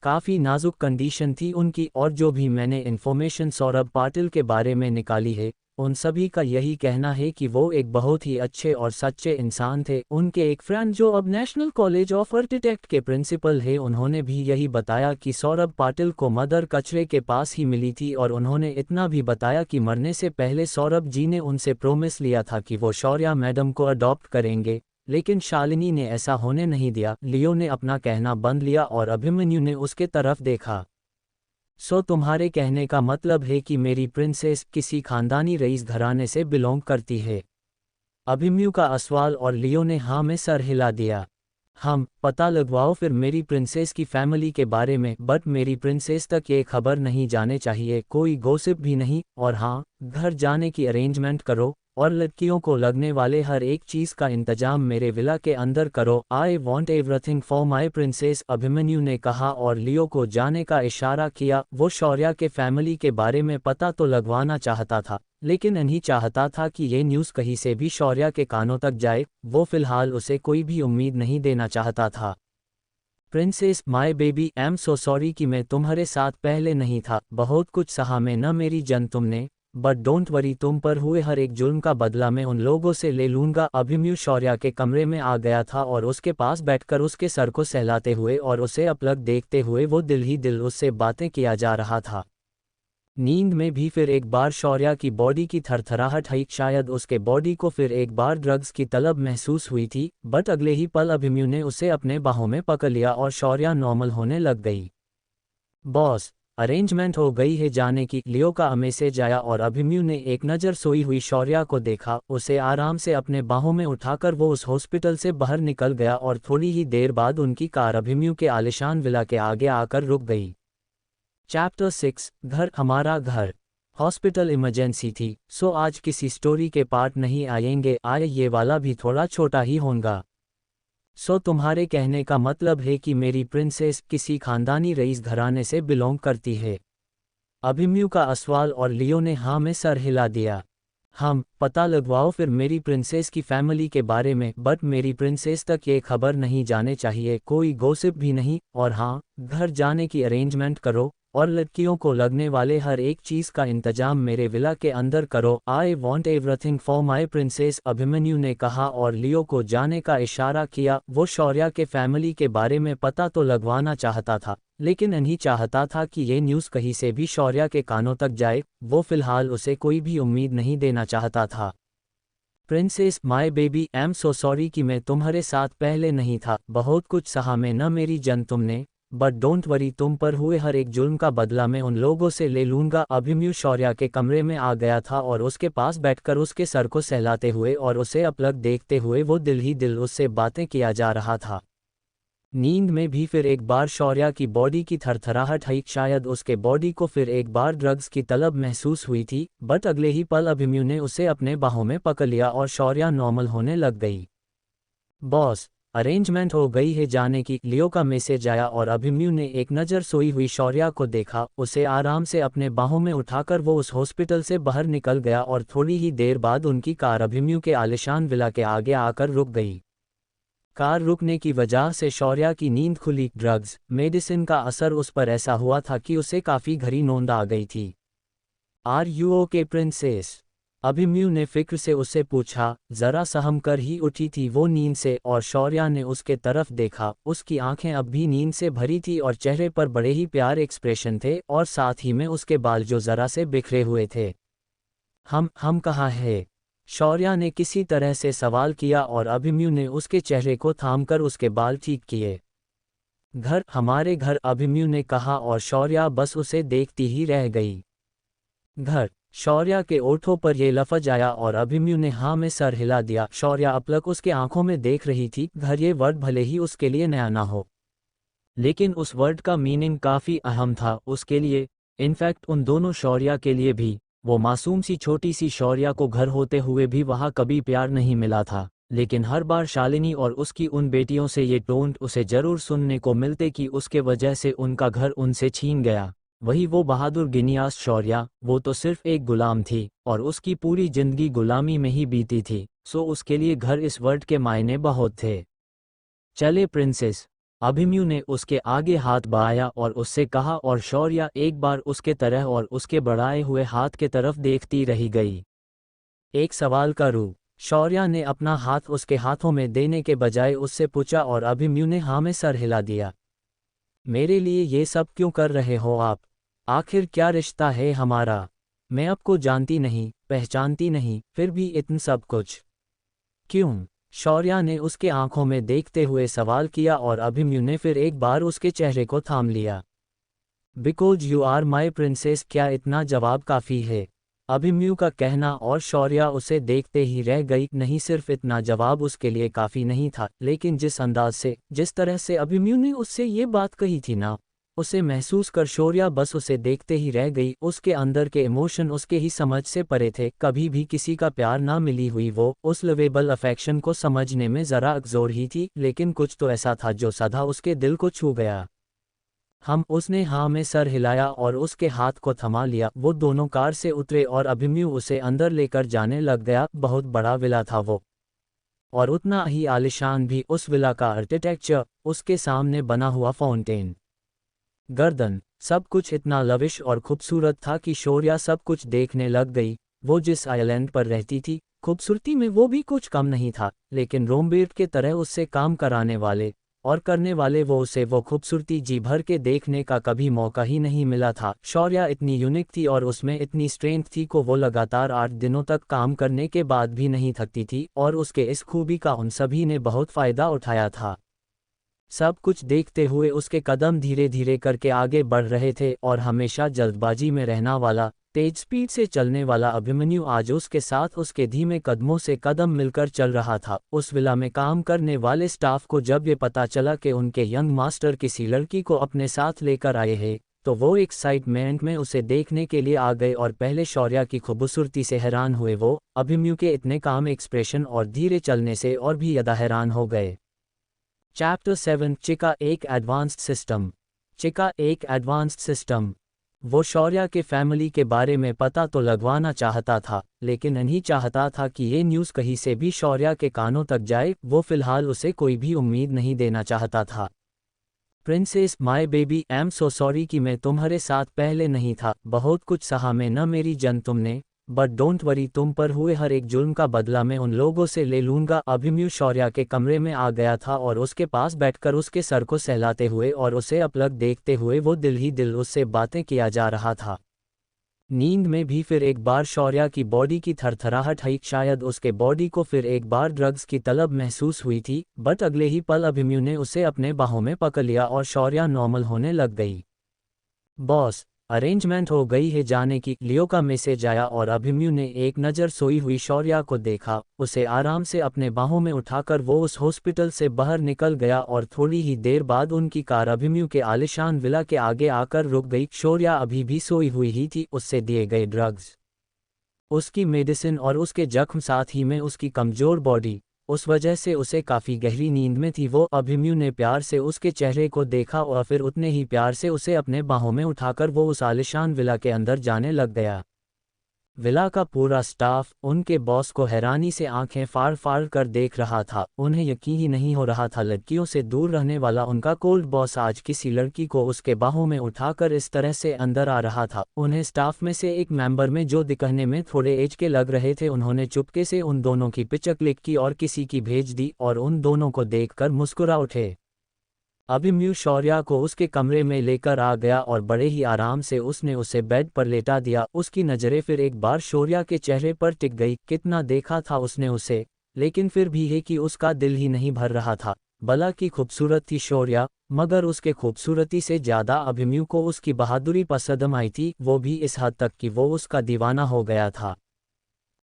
S1: काफ़ी नाजुक कंडीशन थी उनकी, और जो भी मैंने इन्फॉर्मेशन सौरभ पाटिल के बारे में निकाली है, उन सभी का यही कहना है कि वो एक बहुत ही अच्छे और सच्चे इंसान थे। उनके एक फ्रेंड जो अब नेशनल कॉलेज ऑफ आर्किटेक्ट के प्रिंसिपल है, उन्होंने भी यही बताया कि सौरभ पाटिल को मदर कचरे के पास ही मिली थी। और उन्होंने इतना भी बताया कि मरने से पहले सौरभ जी ने उनसे प्रोमिस लिया था कि वो शौर्या मैडम को अडॉप्ट करेंगे, लेकिन शालिनी ने ऐसा होने नहीं दिया। लियो ने अपना कहना बंद लिया और अभिमन्यु ने उसके तरफ देखा। सो तुम्हारे कहने का मतलब है कि मेरी प्रिंसेस किसी खानदानी रईस घराने से बिलोंग करती है? अभिमन्यु का सवाल, और लियो ने हाँ में सर हिला दिया। हम पता लगवाओ फिर मेरी प्रिंसेस की फैमिली के बारे में, बट मेरी प्रिंसेस तक ये खबर नहीं जाने चाहिए, कोई गॉसिप भी नहीं। और हाँ, घर जाने की अरेंजमेंट करो और लड़कियों को लगने वाले हर एक चीज़ का इंतजाम मेरे विला के अंदर करो। I want everything for my princess, Abhimanyu ने कहा और लियो को जाने का इशारा किया। वो शौर्या के फैमिली के बारे में पता तो लगवाना चाहता था, लेकिन नहीं चाहता था कि ये न्यूज़ कहीं से भी शौर्या के कानों तक जाए। वो फिलहाल उसे कोई भी उम्मीद नहीं देना चाहता था। Princess my baby, I am so sorry कि मैं तुम्हारे साथ पहले नहीं था। बहुत कुछ सहा मैं न मेरी जन तुमने, बट डोंट वरी, तुम पर हुए हर एक जुल्म का बदला मैं उन लोगों से ले लूंगा। अभिमन्यु शौर्या के कमरे में आ गया था और उसके पास बैठकर उसके सर को सहलाते हुए और उसे अपलक देखते हुए वो दिल ही दिल उससे बातें किया जा रहा था। नींद में भी फिर एक बार शौर्या की बॉडी की थरथराहट हुई, शायद उसके बॉडी को फिर एक बार ड्रग्स की तलब महसूस हुई थी। बट अगले ही पल अभिमन्यु ने उसे अपने बाहों में पकड़ लिया और शौर्या नॉर्मल होने लग गई। बॉस, अरेंजमेंट हो गई है जाने की, लियो का मैसेज आया और अभिमन्यु ने एक नज़र सोई हुई शौर्या को देखा। उसे आराम से अपने बाहों में उठाकर वो उस हॉस्पिटल से बाहर निकल गया और थोड़ी ही देर बाद उनकी कार अभिमन्यु के आलिशान विला के आगे आकर रुक गई। चैप्टर 6, घर हमारा घर। हॉस्पिटल इमरजेंसी थी, सो आज किसी स्टोरी के पार्ट नहीं आएंगे, आए ये वाला भी थोड़ा छोटा ही होगा। सो तुम्हारे कहने का मतलब है कि मेरी प्रिंसेस किसी खानदानी रईस घराने से बिलोंग करती है? अभिमन्यु का सवाल, और लियो ने हाँ में सर हिला दिया। हम पता लगवाओ फिर मेरी प्रिंसेस की फैमिली के बारे में, बट मेरी प्रिंसेस तक ये खबर नहीं जाने चाहिए, कोई गॉसिप भी नहीं। और हाँ, घर जाने की अरेंजमेंट करो और लड़कियों को लगने वाले हर एक चीज़ का इंतजाम मेरे विला के अंदर करो। I want everything for my princess, Abhimanyu ने कहा और लियो को जाने का इशारा किया। वो शौर्या के फैमिली के बारे में पता तो लगवाना चाहता था, लेकिन नहीं चाहता था कि ये न्यूज़ कहीं से भी शौर्या के कानों तक जाए। वो फिलहाल उसे कोई भी उम्मीद नहीं देना चाहता था। Princess my baby, I am so sorry कि मैं तुम्हारे साथ पहले नहीं था। बहुत कुछ सहा मैं न मेरी जन तुमने, बट डोंट वरी, तुम पर हुए हर एक जुल्म का बदला मैं उन लोगों से ले लूंगा। अभिमन्यु शौर्या के कमरे में आ गया था और उसके पास बैठकर उसके सर को सहलाते हुए और उसे अपलक देखते हुए वो दिल ही दिल उससे बातें किया जा रहा था। नींद में भी फिर एक बार शौर्या की बॉडी की थरथराहट हुई, शायद उसके बॉडी को फिर एक बार ड्रग्स की तलब महसूस हुई थी। बट अगले ही पल अभिमन्यु ने उसे अपने बाहों में पकड़ लिया और शौर्या नॉर्मल होने लग गई। बॉस, अरेंजमेंट हो गई है जाने की, लियो का मैसेज आया और अभिमन्यु ने एक नज़र सोई हुई शौर्या को देखा। उसे आराम से अपने बाहों में उठाकर वो उस हॉस्पिटल से बाहर निकल गया और थोड़ी ही देर बाद उनकी कार अभिमन्यु के आलिशान विला के आगे आकर रुक गई। कार रुकने की वजह से शौर्या की नींद खुली। ड्रग्स मेडिसिन का असर उस पर ऐसा हुआ था कि उसे काफ़ी गहरी नींद आ गई थी। Are you okay princess, Abhimanyu ने फिक्र से उससे पूछा। जरा सहम कर ही उठी थी वो नींद से और शौर्या ने उसके तरफ देखा। उसकी आंखें अब भी नींद से भरी थी और चेहरे पर बड़े ही प्यारे एक्सप्रेशन थे और साथ ही में उसके बाल जो जरा से बिखरे हुए थे। हम कहाँ हैं? शौर्या ने किसी तरह से सवाल किया और अभिमन्यु ने उसके चेहरे को थामकर उसके बाल ठीक किए। घर, हमारे घर, अभिमन्यु ने कहा और शौर्या बस उसे देखती ही रह गई। घर, शौर्या के ओठों पर यह लफ्ज आया और अभिमन्यु ने हाँ में सर हिला दिया। शौर्या अपलक उसके आंखों में देख रही थी। घर, ये वर्ड भले ही उसके लिए नया ना हो, लेकिन उस वर्ड का मीनिंग काफ़ी अहम था उसके लिए, इनफैक्ट उन दोनों शौर्या के लिए भी। वो मासूम सी छोटी सी शौर्या को घर होते हुए भी वहाँ कभी प्यार नहीं मिला था, लेकिन हर बार शालिनी और उसकी उन बेटियों से ये टोंट उसे जरूर सुनने को मिलते कि उसके वजह से उनका घर उनसे छीन गया। वही वो बहादुर गिनियास शौर्या, वो तो सिर्फ एक गुलाम थी और उसकी पूरी जिंदगी गुलामी में ही बीती थी, सो उसके लिए घर इस वर्ड के मायने बहुत थे। चले प्रिंसेस, अभिमन्यु ने उसके आगे हाथ बढ़ाया और उससे कहा और शौर्या एक बार उसके तरह और उसके बढ़ाए हुए हाथ के तरफ देखती रही गई। एक सवाल का रूप, शौर्या ने अपना हाथ उसके हाथों में देने के बजाय उससे पूछा और अभिमन्यु ने हाँ में सर हिला दिया। मेरे लिए ये सब क्यों कर रहे हो आप? आखिर क्या रिश्ता है हमारा? मैं आपको जानती नहीं, पहचानती नहीं, फिर भी इतना सब कुछ क्यों? शौर्या ने उसके आंखों में देखते हुए सवाल किया और अभिमन्यु ने फिर एक बार उसके चेहरे को थाम लिया। Because you are my princess, क्या इतना जवाब काफ़ी है? अभिमन्यु का कहना और शौर्या उसे देखते ही रह गई। नहीं, सिर्फ इतना जवाब उसके लिए काफ़ी नहीं था, लेकिन जिस अंदाज से, जिस तरह से अभिमन्यु ने उससे ये बात कही थी ना, उसे महसूस कर शौर्या बस उसे देखते ही रह गई। उसके अंदर के इमोशन उसके ही समझ से परे थे। कभी भी किसी का प्यार ना मिली हुई वो उस लवेबल अफेक्शन को समझने में ज़रा अकजोर ही थी, लेकिन कुछ तो ऐसा था जो सदा उसके दिल को छू गया। उसने हाँ में सर हिलाया और उसके हाथ को थमा लिया। वो दोनों कार से उतरे और अभिमन्यु उसे अंदर लेकर जाने लग गया। बहुत बड़ा विला था वो, और उतना ही आलिशान भी। उस विला का आर्किटेक्चर, उसके सामने बना हुआ फाउंटेन, गर्दन, सब कुछ इतना लविश और खूबसूरत था कि शौर्या सब कुछ देखने लग गई। वो जिस आइलैंड पर रहती थी, खूबसूरती में वो भी कुछ कम नहीं था, लेकिन रोमबीर के तरह उससे काम कराने वाले और करने वाले वो उसे वो खूबसूरती जी भर के देखने का कभी मौका ही नहीं मिला था। शौर्या इतनी यूनिक थी और उसमें इतनी स्ट्रेंथ थी को वो लगातार 8 दिनों तक काम करने के बाद भी नहीं थकती थी, और उसके इस खूबी का उन सभी ने बहुत फ़ायदा उठाया था। सब कुछ देखते हुए उसके कदम धीरे धीरे करके आगे बढ़ रहे थे, और हमेशा जल्दबाजी में रहना वाला, तेज स्पीड से चलने वाला अभिमन्यु आज उसके साथ उसके धीमे कदमों से कदम मिलकर चल रहा था। उस विला में काम करने वाले स्टाफ को जब ये पता चला कि उनके यंग मास्टर किसी लड़की को अपने साथ लेकर आए हैं, तो वो एक्साइटमेंट में उसे देखने के लिए आ गए, और पहले शौर्या की खूबसूरती से हैरान हुए वो अभिमन्यु के इतने काम एक्सप्रेशन और धीरे चलने से और भी ज़्यादा हैरान हो गए। चैप्टर 7, चिका एक एडवांस्ड सिस्टम। चिका एक एडवांस्ड सिस्टम। वो शौर्या के फैमिली के बारे में पता तो लगवाना चाहता था, लेकिन नहीं चाहता था कि ये न्यूज़ कहीं से भी शौर्या के कानों तक जाए। वो फिलहाल उसे कोई भी उम्मीद नहीं देना चाहता था। Princess, my baby, I am so sorry कि मैं तुम्हारे साथ पहले नहीं था। बहुत कुछ सहा मैं न मेरी जन तुमने, बट डोंट वरी, तुम पर हुए हर एक जुल्म का बदला मैं उन लोगों से ले लूंगा। अभिमन्यु शौर्या के कमरे में आ गया था और उसके पास बैठकर उसके सर को सहलाते हुए और उसे अपलक देखते हुए वो दिल ही दिल उससे बातें किया जा रहा था। नींद में भी फिर एक बार शौर्या की बॉडी की थरथराहट हुई। शायद उसके बॉडी को फिर एक बार ड्रग्स की तलब महसूस हुई थी, बट अगले ही पल अभिमन्यु ने उसे अपने बाहों में पकड़ लिया और शौर्या नॉर्मल होने लग गई। बॉस, अरेंजमेंट हो गई है जाने की, लियो का मैसेज आया। और अभिमन्यु ने एक नज़र सोई हुई शौर्या को देखा। उसे आराम से अपने बाहों में उठाकर वो उस हॉस्पिटल से बाहर निकल गया, और थोड़ी ही देर बाद उनकी कार अभिमन्यु के आलिशान विला के आगे आकर रुक गई। शौर्या अभी भी सोई हुई ही थी। उससे दिए गए ड्रग्स, उसकी मेडिसिन और उसके जख्म, साथ ही में उसकी कमज़ोर बॉडी, उस वजह से उसे काफ़ी गहरी नींद में थी। वो अभिमन्यु ने प्यार से उसके चेहरे को देखा और फिर उतने ही प्यार से उसे अपने बाहों में उठाकर वो उस आलिशान विला के अंदर जाने लग गया। विला का पूरा स्टाफ उनके बॉस को हैरानी से आंखें फाड़ फाड़ कर देख रहा था। उन्हें यकीन ही नहीं हो रहा था लड़कियों से दूर रहने वाला उनका कोल्ड बॉस आज किसी लड़की को उसके बाहों में उठाकर इस तरह से अंदर आ रहा था। उन्हें स्टाफ में से एक मेंबर में जो दिखने में थोड़े एज के लग रहे थे, उन्होंने चुपके से उन दोनों की पिक्चर क्लिक की और किसी की भेज दी, और उन दोनों को देखकर मुस्कुरा उठे। अभिमन्यु शौर्या को उसके कमरे में लेकर आ गया और बड़े ही आराम से उसने उसे बेड पर लेटा दिया। उसकी नज़रें फिर एक बार शौर्या के चेहरे पर टिक गई। कितना देखा था उसने उसे, लेकिन फिर भी है कि उसका दिल ही नहीं भर रहा था। भला की खूबसूरत थी शौर्या, मगर उसके खूबसूरती से ज़्यादा अभिमन्यु को उसकी बहादुरी पसंद आई थी, वो भी इस हद तक कि वो उसका दीवाना हो गया था।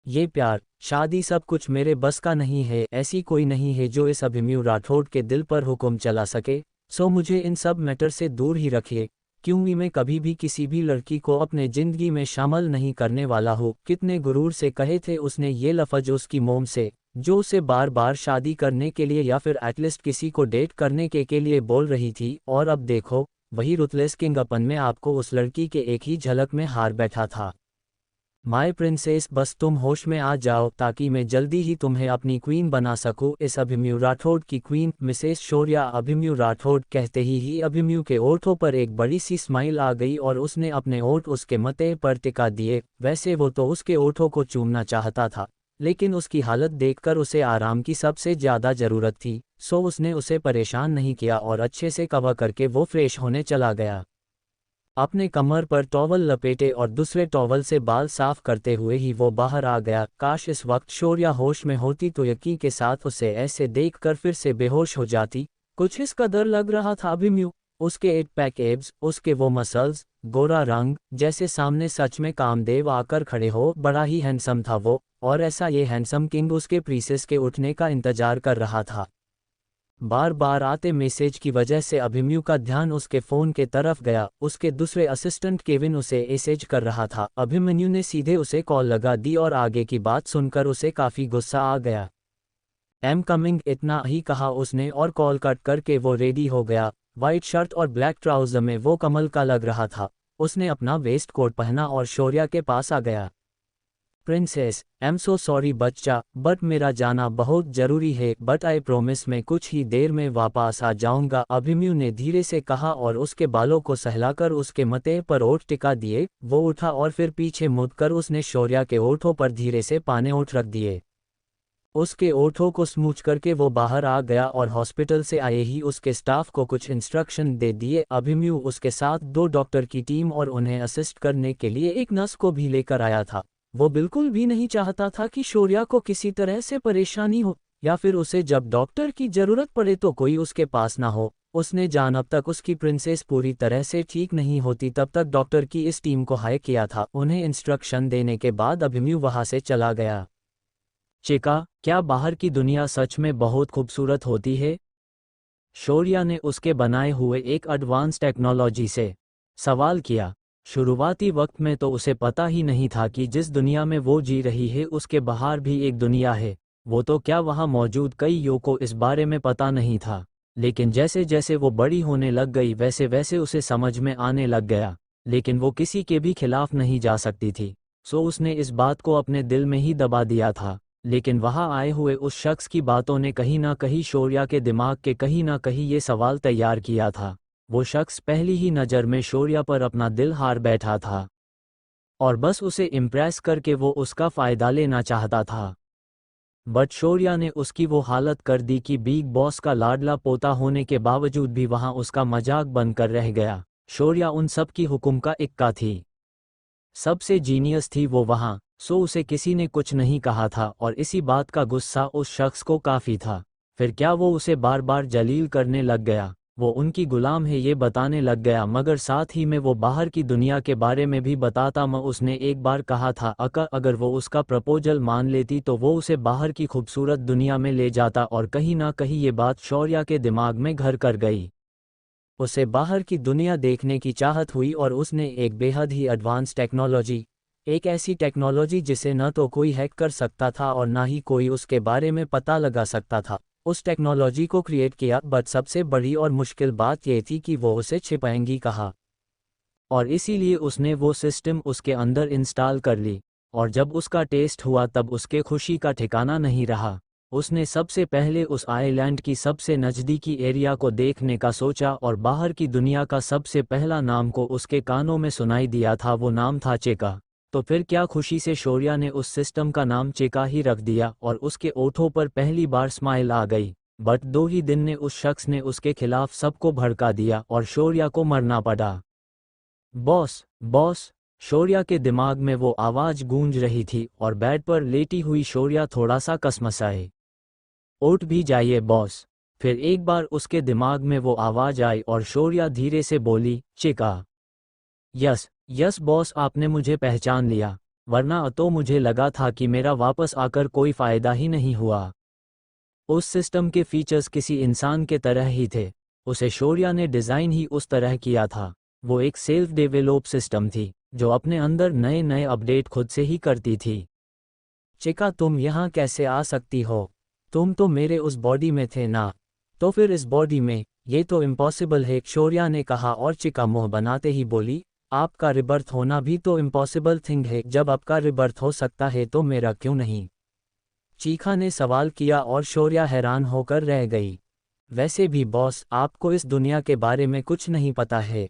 S1: ये प्यार, शादी सब कुछ मेरे बस का नहीं है, ऐसी कोई नहीं है जो इस अभिमन्यु राठौड़ के दिल पर हुक्म चला सके, सो मुझे इन सब मैटर से दूर ही रखिए, क्योंकि मैं कभी भी किसी भी लड़की को अपने ज़िंदगी में शामिल नहीं करने वाला हूँ। कितने गुरूर से कहे थे उसने ये लफ्ज़ उसकी मोम से, जो उसे बार बार शादी करने के लिए या फिर एटलीस्ट किसी को डेट करने के लिए बोल रही थी, और अब देखो, वही रुतलेस किंगअपन में आपको उस लड़की के एक ही झलक में हार बैठा था। माय प्रिंसेस, बस तुम होश में आ जाओ ताकि मैं जल्दी ही तुम्हें अपनी क्वीन बना सकूं। इस अभिमन्यु राठौड़ की क्वीन मिसेस शौर्या। अभिमन्यु राठौड़ कहते ही अभिमन्यु के ओठों पर एक बड़ी सी स्माइल आ गई और उसने अपने ओठ उसके मथे पर टिका दिए। वैसे वो तो उसके ओठों को चूमना चाहता था, लेकिन उसकी हालत देखकर उसे आराम की सबसे ज़्यादा ज़रूरत थी, सो उसने उसे परेशान नहीं किया और अच्छे से कवर करके वो फ्रेश होने चला गया। अपने कमर पर टॉवल लपेटे और दूसरे टॉवल से बाल साफ करते हुए ही वो बाहर आ गया। काश इस वक्त शौर्या होश में होती तो यकीन के साथ उसे ऐसे देखकर फिर से बेहोश हो जाती। कुछ इस कदर लग रहा था अभिमन्यु, उसके 8 पैक एब्स, उसके वो मसल्स, गोरा रंग, जैसे सामने सच में कामदेव आकर खड़े हो। बड़ा ही हैंडसम था वो, और ऐसा ये हैंडसम किंग उसके प्रीसेस के उठने का इंतजार कर रहा था। बार बार आते मैसेज की वजह से अभिमन्यु का ध्यान उसके फ़ोन के तरफ गया। उसके दूसरे असिस्टेंट केविन उसे मैसेज कर रहा था। अभिमन्यु ने सीधे उसे कॉल लगा दी और आगे की बात सुनकर उसे काफ़ी गुस्सा आ गया। एम कमिंग, इतना ही कहा उसने और कॉल कट करके वो रेडी हो गया। वाइट शर्ट और ब्लैक ट्राउज़र में वो कमल का लग रहा था। उसने अपना वेस्ट कोट पहना और शौर्या के पास आ गया। Princess, I am so sorry बच्चा, बट मेरा जाना बहुत ज़रूरी है, बट आई प्रॉमिस मैं कुछ ही देर में वापस आ जाऊंगा। अभिमन्यु ने धीरे से कहा और उसके बालों को सहलाकर उसके मथे पर ओठ टिका दिए। वो उठा और फिर पीछे मुड़कर उसने शौर्या के ओठों पर धीरे से पाने ओठ रख दिए। उसके ओठों को स्मूच करके वो बाहर आ गया और हॉस्पिटल से आए ही उसके स्टाफ को कुछ इंस्ट्रक्शन दे दिए। अभिमन्यु उसके साथ 2 डॉक्टर की टीम और उन्हें असिस्ट करने के लिए एक नर्स को भी लेकर आया था। वो बिल्कुल भी नहीं चाहता था कि शौर्या को किसी तरह से परेशानी हो, या फिर उसे जब डॉक्टर की ज़रूरत पड़े तो कोई उसके पास ना हो। उसने जान अब तक उसकी प्रिंसेस पूरी तरह से ठीक नहीं होती तब तक डॉक्टर की इस टीम को हायर किया था। उन्हें इंस्ट्रक्शन देने के बाद अभिमन्यु वहाँ से चला गया। चिका, क्या बाहर की दुनिया सच में बहुत खूबसूरत होती है? शौर्या ने उसके बनाए हुए एक एडवांस टेक्नोलॉजी से सवाल किया। शुरुआती वक्त में तो उसे पता ही नहीं था कि जिस दुनिया में वो जी रही है उसके बाहर भी एक दुनिया है। वो तो क्या वहाँ मौजूद कई युवकों को इस बारे में पता नहीं था, लेकिन जैसे जैसे वो बड़ी होने लग गई वैसे वैसे उसे समझ में आने लग गया। लेकिन वो किसी के भी खिलाफ नहीं जा सकती थी, सो उसने इस बात को अपने दिल में ही दबा दिया था। लेकिन वहाँ आए हुए उस शख्स की बातों ने कहीं ना कहीं शौर्या के दिमाग के कहीं ना कहीं ये सवाल तैयार किया था। वो शख्स पहली ही नज़र में शौर्या पर अपना दिल हार बैठा था, और बस उसे इम्प्रेस करके वो उसका फ़ायदा लेना चाहता था। बट शौर्या ने उसकी वो हालत कर दी कि बिग बॉस का लाडला पोता होने के बावजूद भी वहाँ उसका मजाक बनकर रह गया। शौर्या उन सब की हुक्म का इक्का थी, सबसे जीनियस थी वो वहाँ, सो उसे किसी ने कुछ नहीं कहा था और इसी बात का गुस्सा उस शख्स को काफ़ी था। फिर क्या वो उसे बार बार जलील करने लग गया, वो उनकी गुलाम है ये बताने लग गया, मगर साथ ही में वो बाहर की दुनिया के बारे में भी बताता। उसने एक बार कहा था अगर वो उसका प्रपोजल मान लेती तो वो उसे बाहर की खूबसूरत दुनिया में ले जाता, और कहीं ना कहीं ये बात शौर्या के दिमाग में घर कर गई। उसे बाहर की दुनिया देखने की चाहत हुई और उसने एक बेहद ही एडवांस टेक्नोलॉजी, एक ऐसी टेक्नोलॉजी जिसे न तो कोई हैक कर सकता था और ना ही कोई उसके बारे में पता लगा सकता था, उस टेक्नोलॉजी को क्रिएट किया। बट सबसे बड़ी और मुश्किल बात यह थी कि वो उसे छिपाएंगी कहाँ, और इसीलिए उसने वो सिस्टम उसके अंदर इंस्टॉल कर ली। और जब उसका टेस्ट हुआ तब उसके खुशी का ठिकाना नहीं रहा। उसने सबसे पहले उस आइलैंड की सबसे नज़दीकी एरिया को देखने का सोचा और बाहर की दुनिया का सबसे पहला नाम को उसके कानों में सुनाई दिया था, वो नाम था चेका। तो फिर क्या खुशी से शौर्या ने उस सिस्टम का नाम चेका ही रख दिया और उसके ओठों पर पहली बार स्माइल आ गई। बट 2 ही दिन में उस शख्स ने उसके खिलाफ सबको भड़का दिया और शौर्या को मरना पड़ा। बॉस, बॉस, शौर्या के दिमाग में वो आवाज़ गूंज रही थी और बेड पर लेटी हुई शौर्या थोड़ा सा कसमसाए। उठ भी जाइए बॉस, फिर एक बार उसके दिमाग में वो आवाज़ आई और शौर्या धीरे से बोली, चिका। यस यस बॉस, आपने मुझे पहचान लिया, वरना तो मुझे लगा था कि मेरा वापस आकर कोई फ़ायदा ही नहीं हुआ। उस सिस्टम के फीचर्स किसी इंसान के तरह ही थे, उसे शौर्या ने डिज़ाइन ही उस तरह किया था। वो एक सेल्फ डेवलप सिस्टम थी जो अपने अंदर नए नए अपडेट खुद से ही करती थी। चिका, तुम यहाँ कैसे आ सकती हो? तुम तो मेरे उस बॉडी में थे ना। तो फिर इस बॉडी में? ये तो इम्पॉसिबल है, शौर्या ने कहा और चिका मुंह बनाते ही बोली, आपका रिबर्थ होना भी तो इम्पॉसिबल थिंग है। जब आपका रिबर्थ हो सकता है तो मेरा क्यों नहीं? चीखा ने सवाल किया और शौर्या हैरान होकर रह गई। वैसे भी बॉस, आपको इस दुनिया के बारे में कुछ नहीं पता है।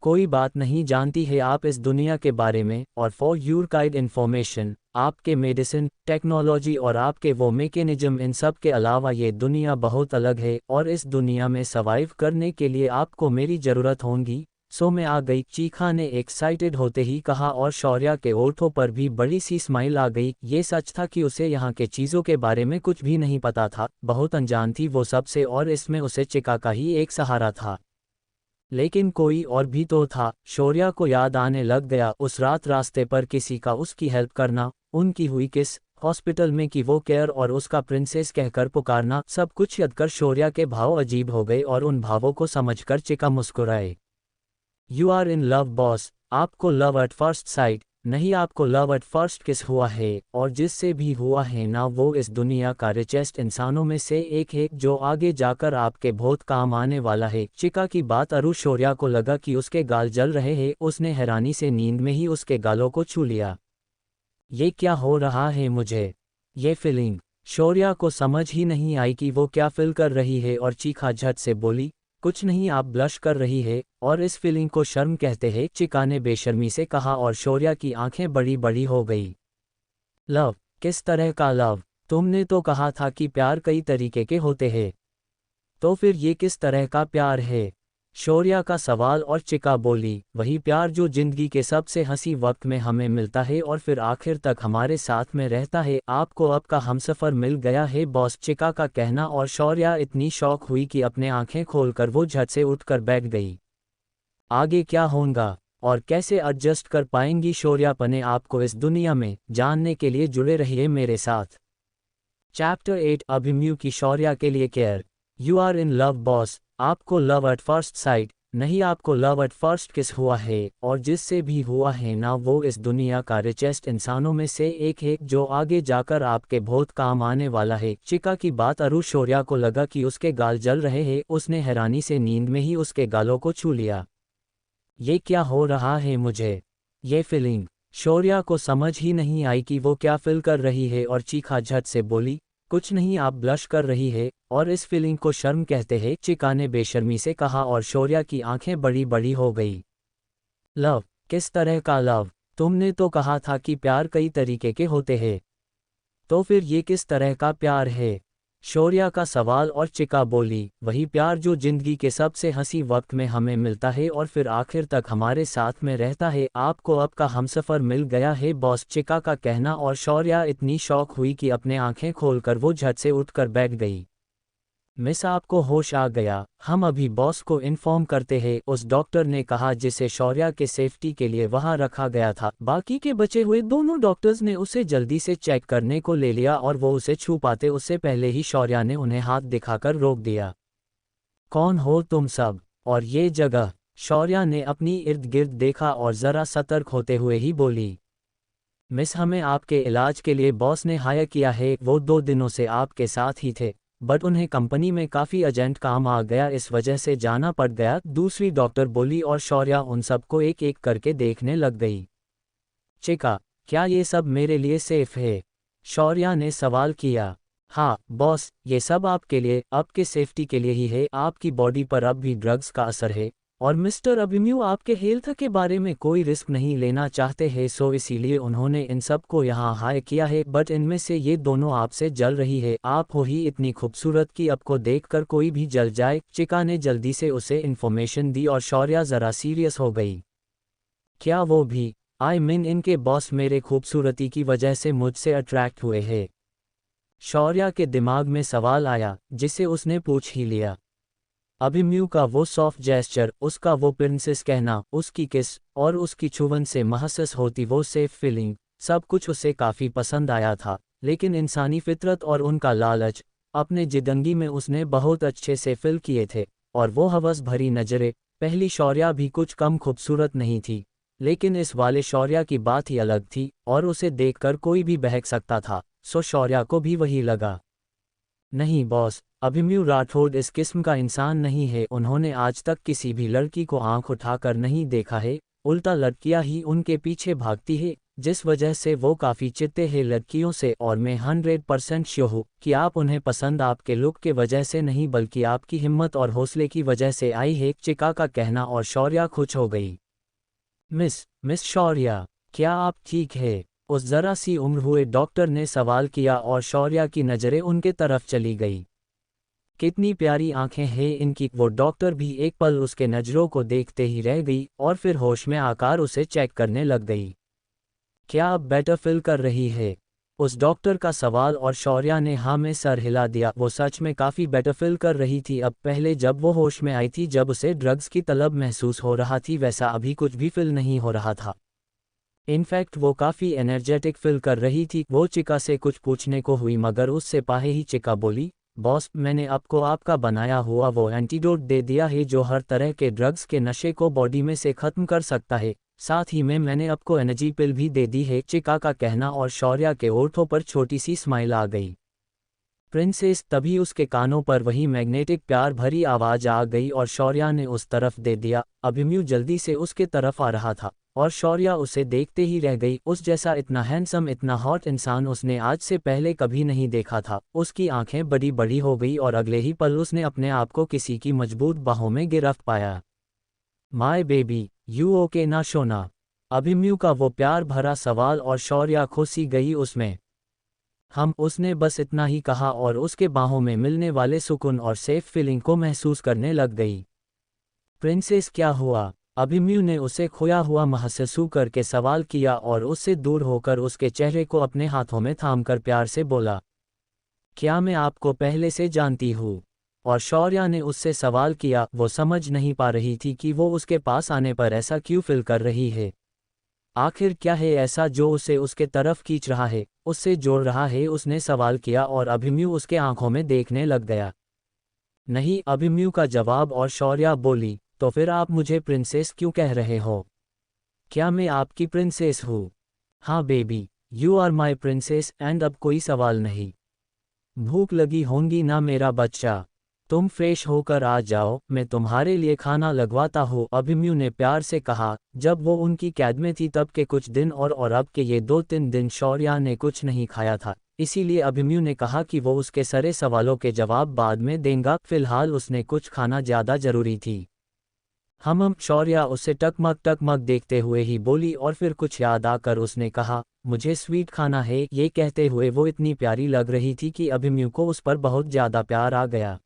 S1: कोई बात नहीं जानती है आप इस दुनिया के बारे में, और फॉर योर काइंड इन्फॉर्मेशन, आपके मेडिसिन, टेक्नोलॉजी और आपके वो मैकेनिज्म, इन सब के अलावा ये दुनिया बहुत अलग है और इस दुनिया में सर्वाइव करने के लिए आपको मेरी ज़रूरत होगी। सो मैं आ गई, चीखा ने एक्साइटेड होते ही कहा और शौर्या के ओठों पर भी बड़ी सी स्माइल आ गई। ये सच था कि उसे यहाँ के चीज़ों के बारे में कुछ भी नहीं पता था, बहुत अनजान थी वो सबसे, और इसमें उसे चिका का ही एक सहारा था। लेकिन कोई और भी तो था। शौर्या को याद आने लग गया उस रात रास्ते पर किसी का उसकी हेल्प करना, उनकी हुई किस, हॉस्पिटल में की वो केयर और उसका प्रिंसेस कहकर पुकारना, सब कुछ याद कर शौर्या के भाव अजीब हो गए और उन भावों को समझकर चिका मुस्कुराए। You are in love boss, आपको लव एट फर्स्ट साइट नहीं, आपको लव एट फर्स्ट किस हुआ है, और जिससे भी हुआ है ना, वो इस दुनिया का रिचेस्ट इंसानों में से एक है जो आगे जाकर आपके बहुत काम आने वाला है। चिका की बात अरु शौर्या को लगा कि उसके गाल जल रहे हैं। उसने हैरानी से नींद में ही उसके गालों को छू लिया। ये क्या हो रहा है मुझे? ये फीलिंग? शौर्या को समझ ही नहीं आई कि वो क्या फील कर रही है और चीखा झट से बोली, कुछ नहीं, आप ब्लश कर रही है और इस फीलिंग को शर्म कहते हैं, चिका ने बेशर्मी से कहा और शौर्या की आंखें बड़ी बड़ी हो गई। लव? किस तरह का लव? तुमने तो कहा था कि प्यार कई तरीके के होते हैं। तो फिर ये किस तरह का प्यार है? शौर्या का सवाल और चिका बोली, वही प्यार जो जिंदगी के सबसे हंसी वक्त में हमें मिलता है और फिर आखिर तक हमारे साथ में रहता है। आपको अब का हमसफर मिल गया है बॉस, चिका का कहना, और शौर्या इतनी शौक हुई कि अपने आंखें खोलकर वो झट से उठकर बैठ गई। आगे क्या होगा और कैसे एडजस्ट कर पाएंगी शौर्या अपने आप को इस दुनिया में, जानने के लिए जुड़े रहिए मेरे साथ। चैप्टर 8, अभिमन्यु की शौर्या के लिए care. You are in love boss, आपको लव एट फर्स्ट साइट नहीं, आपको लव एट फर्स्ट किस हुआ है, और जिससे भी हुआ है ना, वो इस दुनिया का रिचेस्ट इंसानों में से एक है जो आगे जाकर आपके बहुत काम आने वाला है। चिका की बात अरु शौर्या को लगा कि उसके गाल जल रहे हैं। उसने हैरानी से नींद में ही उसके गालों को छू लिया। ये क्या हो रहा है मुझे? ये फीलिंग? शौर्या को समझ ही नहीं आई कि वो क्या फील कर रही है और चीखा झट से बोली, कुछ नहीं, आप ब्लश कर रही है और इस फीलिंग को शर्म कहते हैं, चिका ने बेशर्मी से कहा और शौर्या की आंखें बड़ी बड़ी हो गई। लव? किस तरह का लव? तुमने तो कहा था कि प्यार कई तरीके के होते हैं। तो फिर ये किस तरह का प्यार है? शौर्या का सवाल और चिका बोली, वही प्यार जो जिंदगी के सबसे हंसी वक्त में हमें मिलता है और फिर आखिर तक हमारे साथ में रहता है। आपको अब का हमसफर मिल गया है बॉस, चिका का कहना, और शौर्या इतनी शौक हुई कि अपने आंखें खोलकर वो झट से उठकर बैठ गई। मिस, आपको होश आ गया, हम अभी बॉस को इन्फॉर्म करते हैं, उस डॉक्टर ने कहा जिसे शौर्या के सेफ्टी के लिए वहां रखा गया था। बाकी के बचे हुए दोनों डॉक्टर्स ने उसे जल्दी से चेक करने को ले लिया और वो उसे छू पाते उससे पहले ही शौर्या ने उन्हें हाथ दिखाकर रोक दिया। कौन हो तुम सब, और ये जगह? शौर्या ने अपनी इर्द गिर्द देखा और जरा सतर्क होते हुए ही बोली, मिस, हमें आपके इलाज के लिए बॉस ने हायर किया है। वो 2 दिनों से आपके साथ ही थे, बट उन्हें कंपनी में काफ़ी अर्जेंट काम आ गया, इस वजह से जाना पड़ गया, दूसरी डॉक्टर बोली, और शौर्या उन सबको एक एक करके देखने लग गई। चिका, क्या ये सब मेरे लिए सेफ है? शौर्या ने सवाल किया। हाँ बॉस, ये सब आपके लिए, आपके सेफ्टी के लिए ही है। आपकी बॉडी पर अब भी ड्रग्स का असर है और मिस्टर अभिमन्यु आपके हेल्थ के बारे में कोई रिस्क नहीं लेना चाहते हैं, सो इसीलिए उन्होंने इन सब को यहाँ हायर किया है। बट इनमें से ये दोनों आपसे जल रही है। आप हो ही इतनी खूबसूरत कि आपको देखकर कोई भी जल जाए। चिका ने जल्दी से उसे इन्फॉर्मेशन दी और शौर्या ज़रा सीरियस हो गई। क्या वो भी? आई मीन इनके बॉस मेरे खूबसूरती की वजह से मुझसे अट्रैक्ट हुए हैं? शौर्या के दिमाग में सवाल आया जिसे उसने पूछ ही लिया। अभिमन्यु का वो सॉफ्ट जेस्चर, उसका वो प्रिंसेस कहना, उसकी किस और उसकी छुवन से महसूस होती वो सेफ फीलिंग, सब कुछ उसे काफ़ी पसंद आया था। लेकिन इंसानी फितरत और उनका लालच अपने जिदंगी में उसने बहुत अच्छे से फिल किए थे। और वो हवस भरी नज़रें, पहली शौर्या भी कुछ कम खूबसूरत नहीं थी, लेकिन इस वाले शौर्या की बात ही अलग थी और उसे देखकर कोई भी बहक सकता था। सो शौर्या को भी वही लगा। नहीं बॉस, अभिमन्यु राठौड़ इस किस्म का इंसान नहीं है। उन्होंने आज तक किसी भी लड़की को आंख उठाकर नहीं देखा है, उल्टा लड़कियां ही उनके पीछे भागती है, जिस वजह से वो काफ़ी चिढ़ते हैं लड़कियों से। और मैं 100% श्योर हूँ कि आप उन्हें पसंद आपके लुक के वजह से नहीं बल्कि आपकी हिम्मत और हौसले की वजह से आई है, चिका का कहना। और शौर्या खुश हो गई। मिस शौर्या, क्या आप ठीक है? उस जरा सी उम्र हुए डॉक्टर ने सवाल किया और शौर्या की नज़रें उनके तरफ चली गई। कितनी प्यारी आंखें हैं इनकी। वो डॉक्टर भी एक पल उसके नज़रों को देखते ही रह गई और फिर होश में आकर उसे चेक करने लग गई। क्या अब बेटर फील कर रही है? उस डॉक्टर का सवाल और शौर्या ने हाँ में सर हिला दिया। वो सच में काफ़ी बेटर फील कर रही थी अब। पहले जब वो होश में आई थी, जब उसे ड्रग्स की तलब महसूस हो रहा थी, वैसा अभी कुछ भी फील नहीं हो रहा था। इनफैक्ट वो काफ़ी एनर्जेटिक फील कर रही थी। वो चिका से कुछ पूछने को हुई मगर उससे पहले ही चिका बोली, बॉस, मैंने आपको आपका बनाया हुआ वो एंटीडोट दे दिया है जो हर तरह के ड्रग्स के नशे को बॉडी में से ख़त्म कर सकता है। साथ ही में मैंने आपको एनर्जी पिल भी दे दी है, चिका का कहना। और शौर्या के होठों पर छोटी सी स्माइल आ गई। प्रिंसेस, तभी उसके कानों पर वही मैग्नेटिक प्यार भरी आवाज़ आ गई और शौर्या ने उस तरफ दे दिया। अभिमन्यु जल्दी से उसके तरफ आ रहा था और शौर्या उसे देखते ही रह गई। उस जैसा इतना हैंडसम, इतना हॉट इंसान उसने आज से पहले कभी नहीं देखा था। उसकी आंखें बड़ी बड़ी हो गई और अगले ही पल उसने अपने आप को किसी की मजबूत बाहों में गिरफ्त पाया। माय बेबी, यू ओके ना सोना? अभिमन्यु का वो प्यार भरा सवाल और शौर्या खुशी गई उसमें। उसने बस इतना ही कहा और उसके बाहों में मिलने वाले सुकून और सेफ फीलिंग को महसूस करने लग गई। प्रिंसेस, क्या हुआ? अभिमन्यु ने उसे खोया हुआ महसूस करके सवाल किया और उससे दूर होकर उसके चेहरे को अपने हाथों में थामकर प्यार से बोला, क्या मैं आपको पहले से जानती हूँ? और शौर्या ने उससे सवाल किया। वो समझ नहीं पा रही थी कि वो उसके पास आने पर ऐसा क्यों फील कर रही है। आखिर क्या है ऐसा जो उसे उसके तरफ खींच रहा है, उससे जोड़ रहा है? उसने सवाल किया और अभिमन्यु उसके आंखों में देखने लग गया। नहीं, अभिमन्यु का जवाब। और शौर्या बोली, तो फिर आप मुझे प्रिंसेस क्यों कह रहे हो? क्या मैं आपकी प्रिंसेस हूँ? हाँ baby, you are my princess and अब कोई सवाल नहीं। भूख लगी होंगी ना मेरा बच्चा? तुम फ्रेश होकर आ जाओ, मैं तुम्हारे लिए खाना लगवाता हूँ, अभिमन्यु ने प्यार से कहा। जब वो उनकी कैद में थी तब के कुछ दिन और अब के ये 2-3 दिन शौर्या ने कुछ नहीं खाया था, इसीलिए अभिमन्यु ने कहा कि वो उसके सारे सवालों के जवाब बाद में देगा, फिलहाल उसने कुछ खाना ज़्यादा ज़रूरी थी। शौर्या उसे टकमक देखते हुए ही बोली और फिर कुछ याद आकर उसने कहा, मुझे स्वीट खाना है। ये कहते हुए वो इतनी प्यारी लग रही थी कि अभिमन्यु को उस पर बहुत ज़्यादा प्यार आ गया।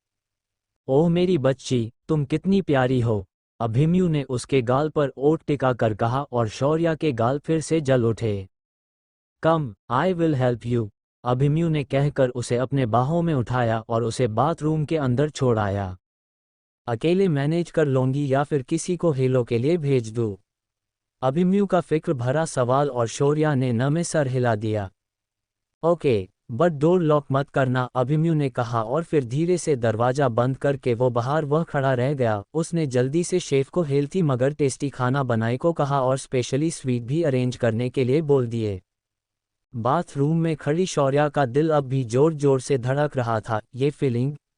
S1: ओह मेरी बच्ची, तुम कितनी प्यारी हो, अभिमन्यु ने उसके गाल पर ओठ टिका कर कहा और शौर्या के गाल फिर से जल उठे। Come, I will help you, Abhimanyu ने कहकर उसे अपने बाहों में उठाया और उसे बाथरूम के अंदर छोड़ आया। अकेले मैनेज कर लूंगी या फिर किसी को हेलो के लिए भेज दूँ? अभिमन्यु का फिक्र भरा सवाल और शौर्या ने न में सर हिला दिया। ओके, बट डोर लॉक मत करना, अभिमन्यु ने कहा और फिर धीरे से दरवाज़ा बंद करके वो बाहर वह खड़ा रह गया। उसने जल्दी से शेफ को हेल्थी मगर टेस्टी खाना बनाने को कहा और स्पेशली स्वीट भी अरेंज करने के लिए बोल दिए। बाथरूम में खड़ी शौर्या का दिल अब भी जोर जोर से धड़क रहा था।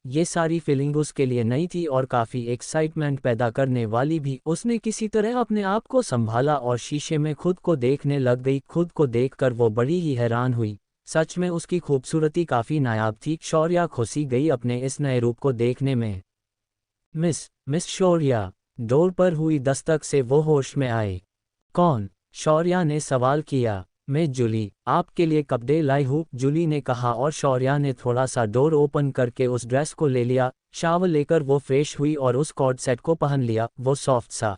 S1: ये सारी फीलिंग उसके लिए नई थी और काफ़ी एक्साइटमेंट पैदा करने वाली भी। उसने किसी तरह अपने आप को संभाला और शीशे में खुद को देखने लग गई। खुद को देखकर वो बड़ी ही हैरान हुई, सच में उसकी खूबसूरती काफ़ी नायाब थी। शौर्या खुशी गई अपने इस नए रूप को देखने में। मिस शौर्या, डोर पर हुई दस्तक से वो होश में आए। कौन? शौर्या ने सवाल किया। मैं जूली, आपके लिए कपड़े लाई हूँ, जूली ने कहा और शौर्या ने थोड़ा सा डोर ओपन करके उस ड्रेस को ले लिया। शावर लेकर वो फ्रेश हुई और उस कॉर्ड सेट को पहन लिया। वो सॉफ्ट सा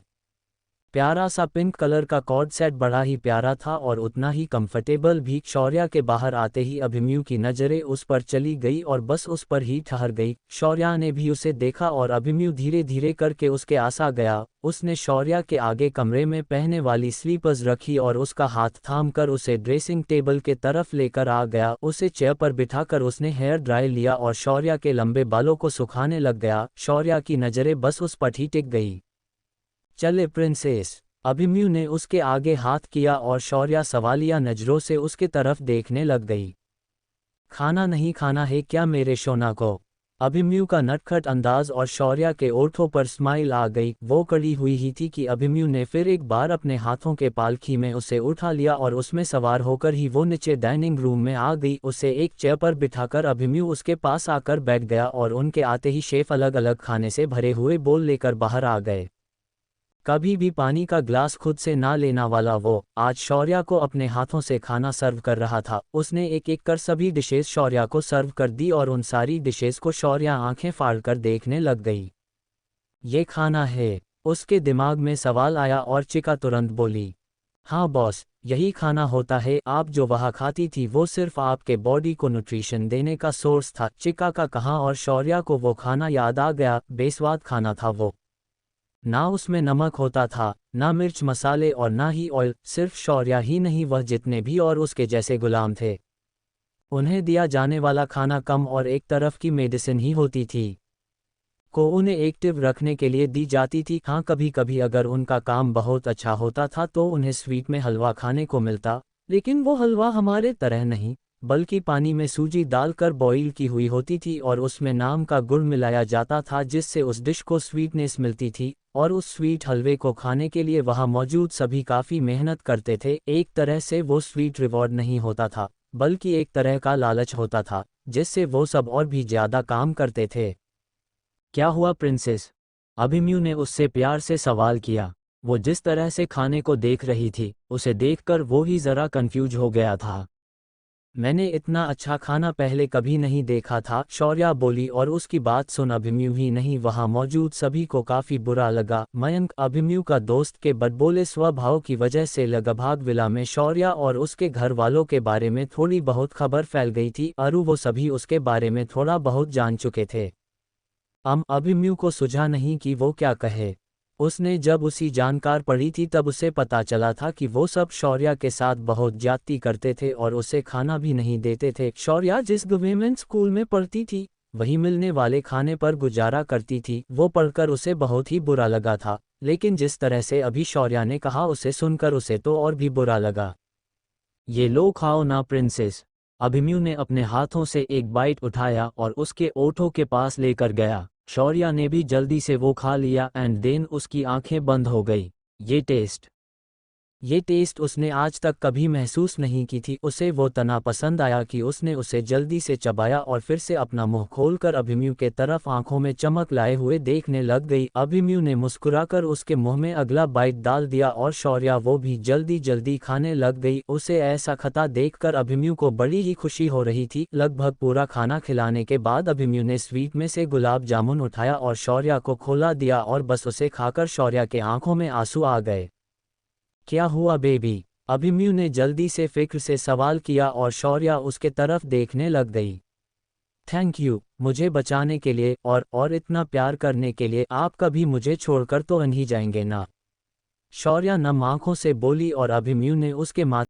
S1: प्यारा सा पिंक कलर का कॉर्ड सेट बड़ा ही प्यारा था और उतना ही कंफर्टेबल भी। शौर्या के बाहर आते ही अभिमन्यु की नज़रें उस पर चली गई और बस उस पर ही ठहर गई। शौर्या ने भी उसे देखा और अभिमन्यु धीरे धीरे करके उसके आस आ गया। उसने शौर्या के आगे कमरे में पहने वाली स्लीपर्स रखी और उसका हाथ थाम कर उसे ड्रेसिंग टेबल के तरफ लेकर आ गया। उसे चेयर पर बिठाकर उसने हेयर ड्राई लिया और शौर्या के लंबे बालों को सुखाने लग गया। शौर्या की नज़रें बस उस पर ही टिक गई। चले प्रिंसेस, अभिमन्यु ने उसके आगे हाथ किया और शौर्या सवालिया नज़रों से उसके तरफ देखने लग गई। खाना नहीं खाना है क्या मेरे शोना को? अभिमन्यु का नटखट अंदाज और शौर्या के ओठों पर स्माइल आ गई। वो कड़ी हुई ही थी कि अभिमन्यु ने फिर एक बार अपने हाथों के पालखी में उसे उठा लिया और उसमें सवार होकर ही वो नीचे डाइनिंग रूम में आ गई। उसे एक चेयर पर बिठाकर अभिमन्यु उसके पास आकर बैठ गया और उनके आते ही शेफ अलग अलग खाने से भरे हुए बोल लेकर बाहर आ गए। कभी भी पानी का ग्लास खुद से ना लेना वाला वो आज शौर्या को अपने हाथों से खाना सर्व कर रहा था। उसने एक एक कर सभी डिशेस शौर्या को सर्व कर दी और उन सारी डिशेस को शौर्या आंखें फाड़कर देखने लग गई। ये खाना है? उसके दिमाग में सवाल आया और चिका तुरंत बोली, हाँ बॉस, यही खाना होता है। आप जो वहाँ खाती थी वो सिर्फ आपके बॉडी को न्यूट्रिशन देने का सोर्स था। चिका का कहा और शौर्या को वो खाना याद आ गया। बेस्वाद खाना था वो। ना उसमें नमक होता था, ना मिर्च मसाले और ना ही ऑयल। सिर्फ शौर्या ही नहीं, वह जितने भी और उसके जैसे गुलाम थे, उन्हें दिया जाने वाला खाना कम और एक तरफ की मेडिसिन ही होती थी। को उन्हें एक्टिव रखने के लिए दी जाती थी। हाँ, कभी कभी अगर उनका काम बहुत अच्छा होता था तो उन्हें स्वीट में हलवा खाने को मिलता, लेकिन वो हलवा हमारे तरह नहीं, बल्कि पानी में सूजी डालकर बॉईल की हुई होती थी और उसमें नाम का गुड़ मिलाया जाता था जिससे उस डिश को स्वीटनेस मिलती थी। और उस स्वीट हलवे को खाने के लिए वहाँ मौजूद सभी काफ़ी मेहनत करते थे। एक तरह से वो स्वीट रिवॉर्ड नहीं होता था, बल्कि एक तरह का लालच होता था जिससे वो सब और भी ज़्यादा काम करते थे। क्या हुआ प्रिंसेस? अभिमन्यु ने उससे प्यार से सवाल किया। वो जिस तरह से खाने को देख रही थी, उसे देखकर वो ही ज़रा कंफ्यूज हो गया था। मैंने इतना अच्छा खाना पहले कभी नहीं देखा था, शौर्या बोली। और उसकी बात सुन अभिमन्यु ही नहीं, वहां मौजूद सभी को काफी बुरा लगा। मयंक, अभिमन्यु का दोस्त, के बदबोले स्वभाव की वजह से लगभग विला में शौर्या और उसके घर वालों के बारे में थोड़ी बहुत खबर फैल गई थी। अरु, वो सभी उसके बारे में थोड़ा बहुत जान चुके थे। अभिमन्यु को सुझा नहीं कि वो क्या कहे। उसने जब उसी जानकार पढ़ी थी तब उसे पता चला था कि वो सब शौर्या के साथ बहुत ज्यादती करते थे और उसे खाना भी नहीं देते थे। शौर्या जिस गवर्नमेंट स्कूल में पढ़ती थी वही मिलने वाले खाने पर गुजारा करती थी। वो पढ़कर उसे बहुत ही बुरा लगा था, लेकिन जिस तरह से अभी शौर्या ने कहा उसे सुनकर उसे तो और भी बुरा लगा। ये लो, खाओ ना प्रिंसेस। अभिमन्यु ने अपने हाथों से एक बाइट उठाया और उसके ओठों के पास लेकर गया। शौर्या ने भी जल्दी से वो खा लिया एंड देन उसकी आंखें बंद हो गई। ये टेस्ट उसने आज तक कभी महसूस नहीं की थी। उसे वो तना पसंद आया कि उसने उसे जल्दी से चबाया और फिर से अपना मुंह खोलकर अभिमन्यु के तरफ आंखों में चमक लाए हुए देखने लग गई। अभिमन्यु ने मुस्कुराकर उसके मुंह में अगला बाइट डाल दिया और शौर्या वो भी जल्दी जल्दी खाने लग गई। उसे ऐसा खाता देखकर अभिमन्यु को बड़ी ही खुशी हो रही थी। लगभग पूरा खाना खिलाने के बाद अभिमन्यु ने स्वीट में से गुलाब जामुन उठाया और शौर्या को खोला दिया और बस उसे खाकर शौर्या के आंखों में आंसू आ गए। क्या हुआ बेबी? अभिमन्यु ने जल्दी से फिक्र से सवाल किया और शौर्या उसके तरफ देखने लग गई। थैंक यू मुझे बचाने के लिए और इतना प्यार करने के लिए। आप कभी मुझे छोड़कर तो नहीं जाएंगे ना? शौर्या नम आंखों से बोली और अभिमन्यु ने उसके माथे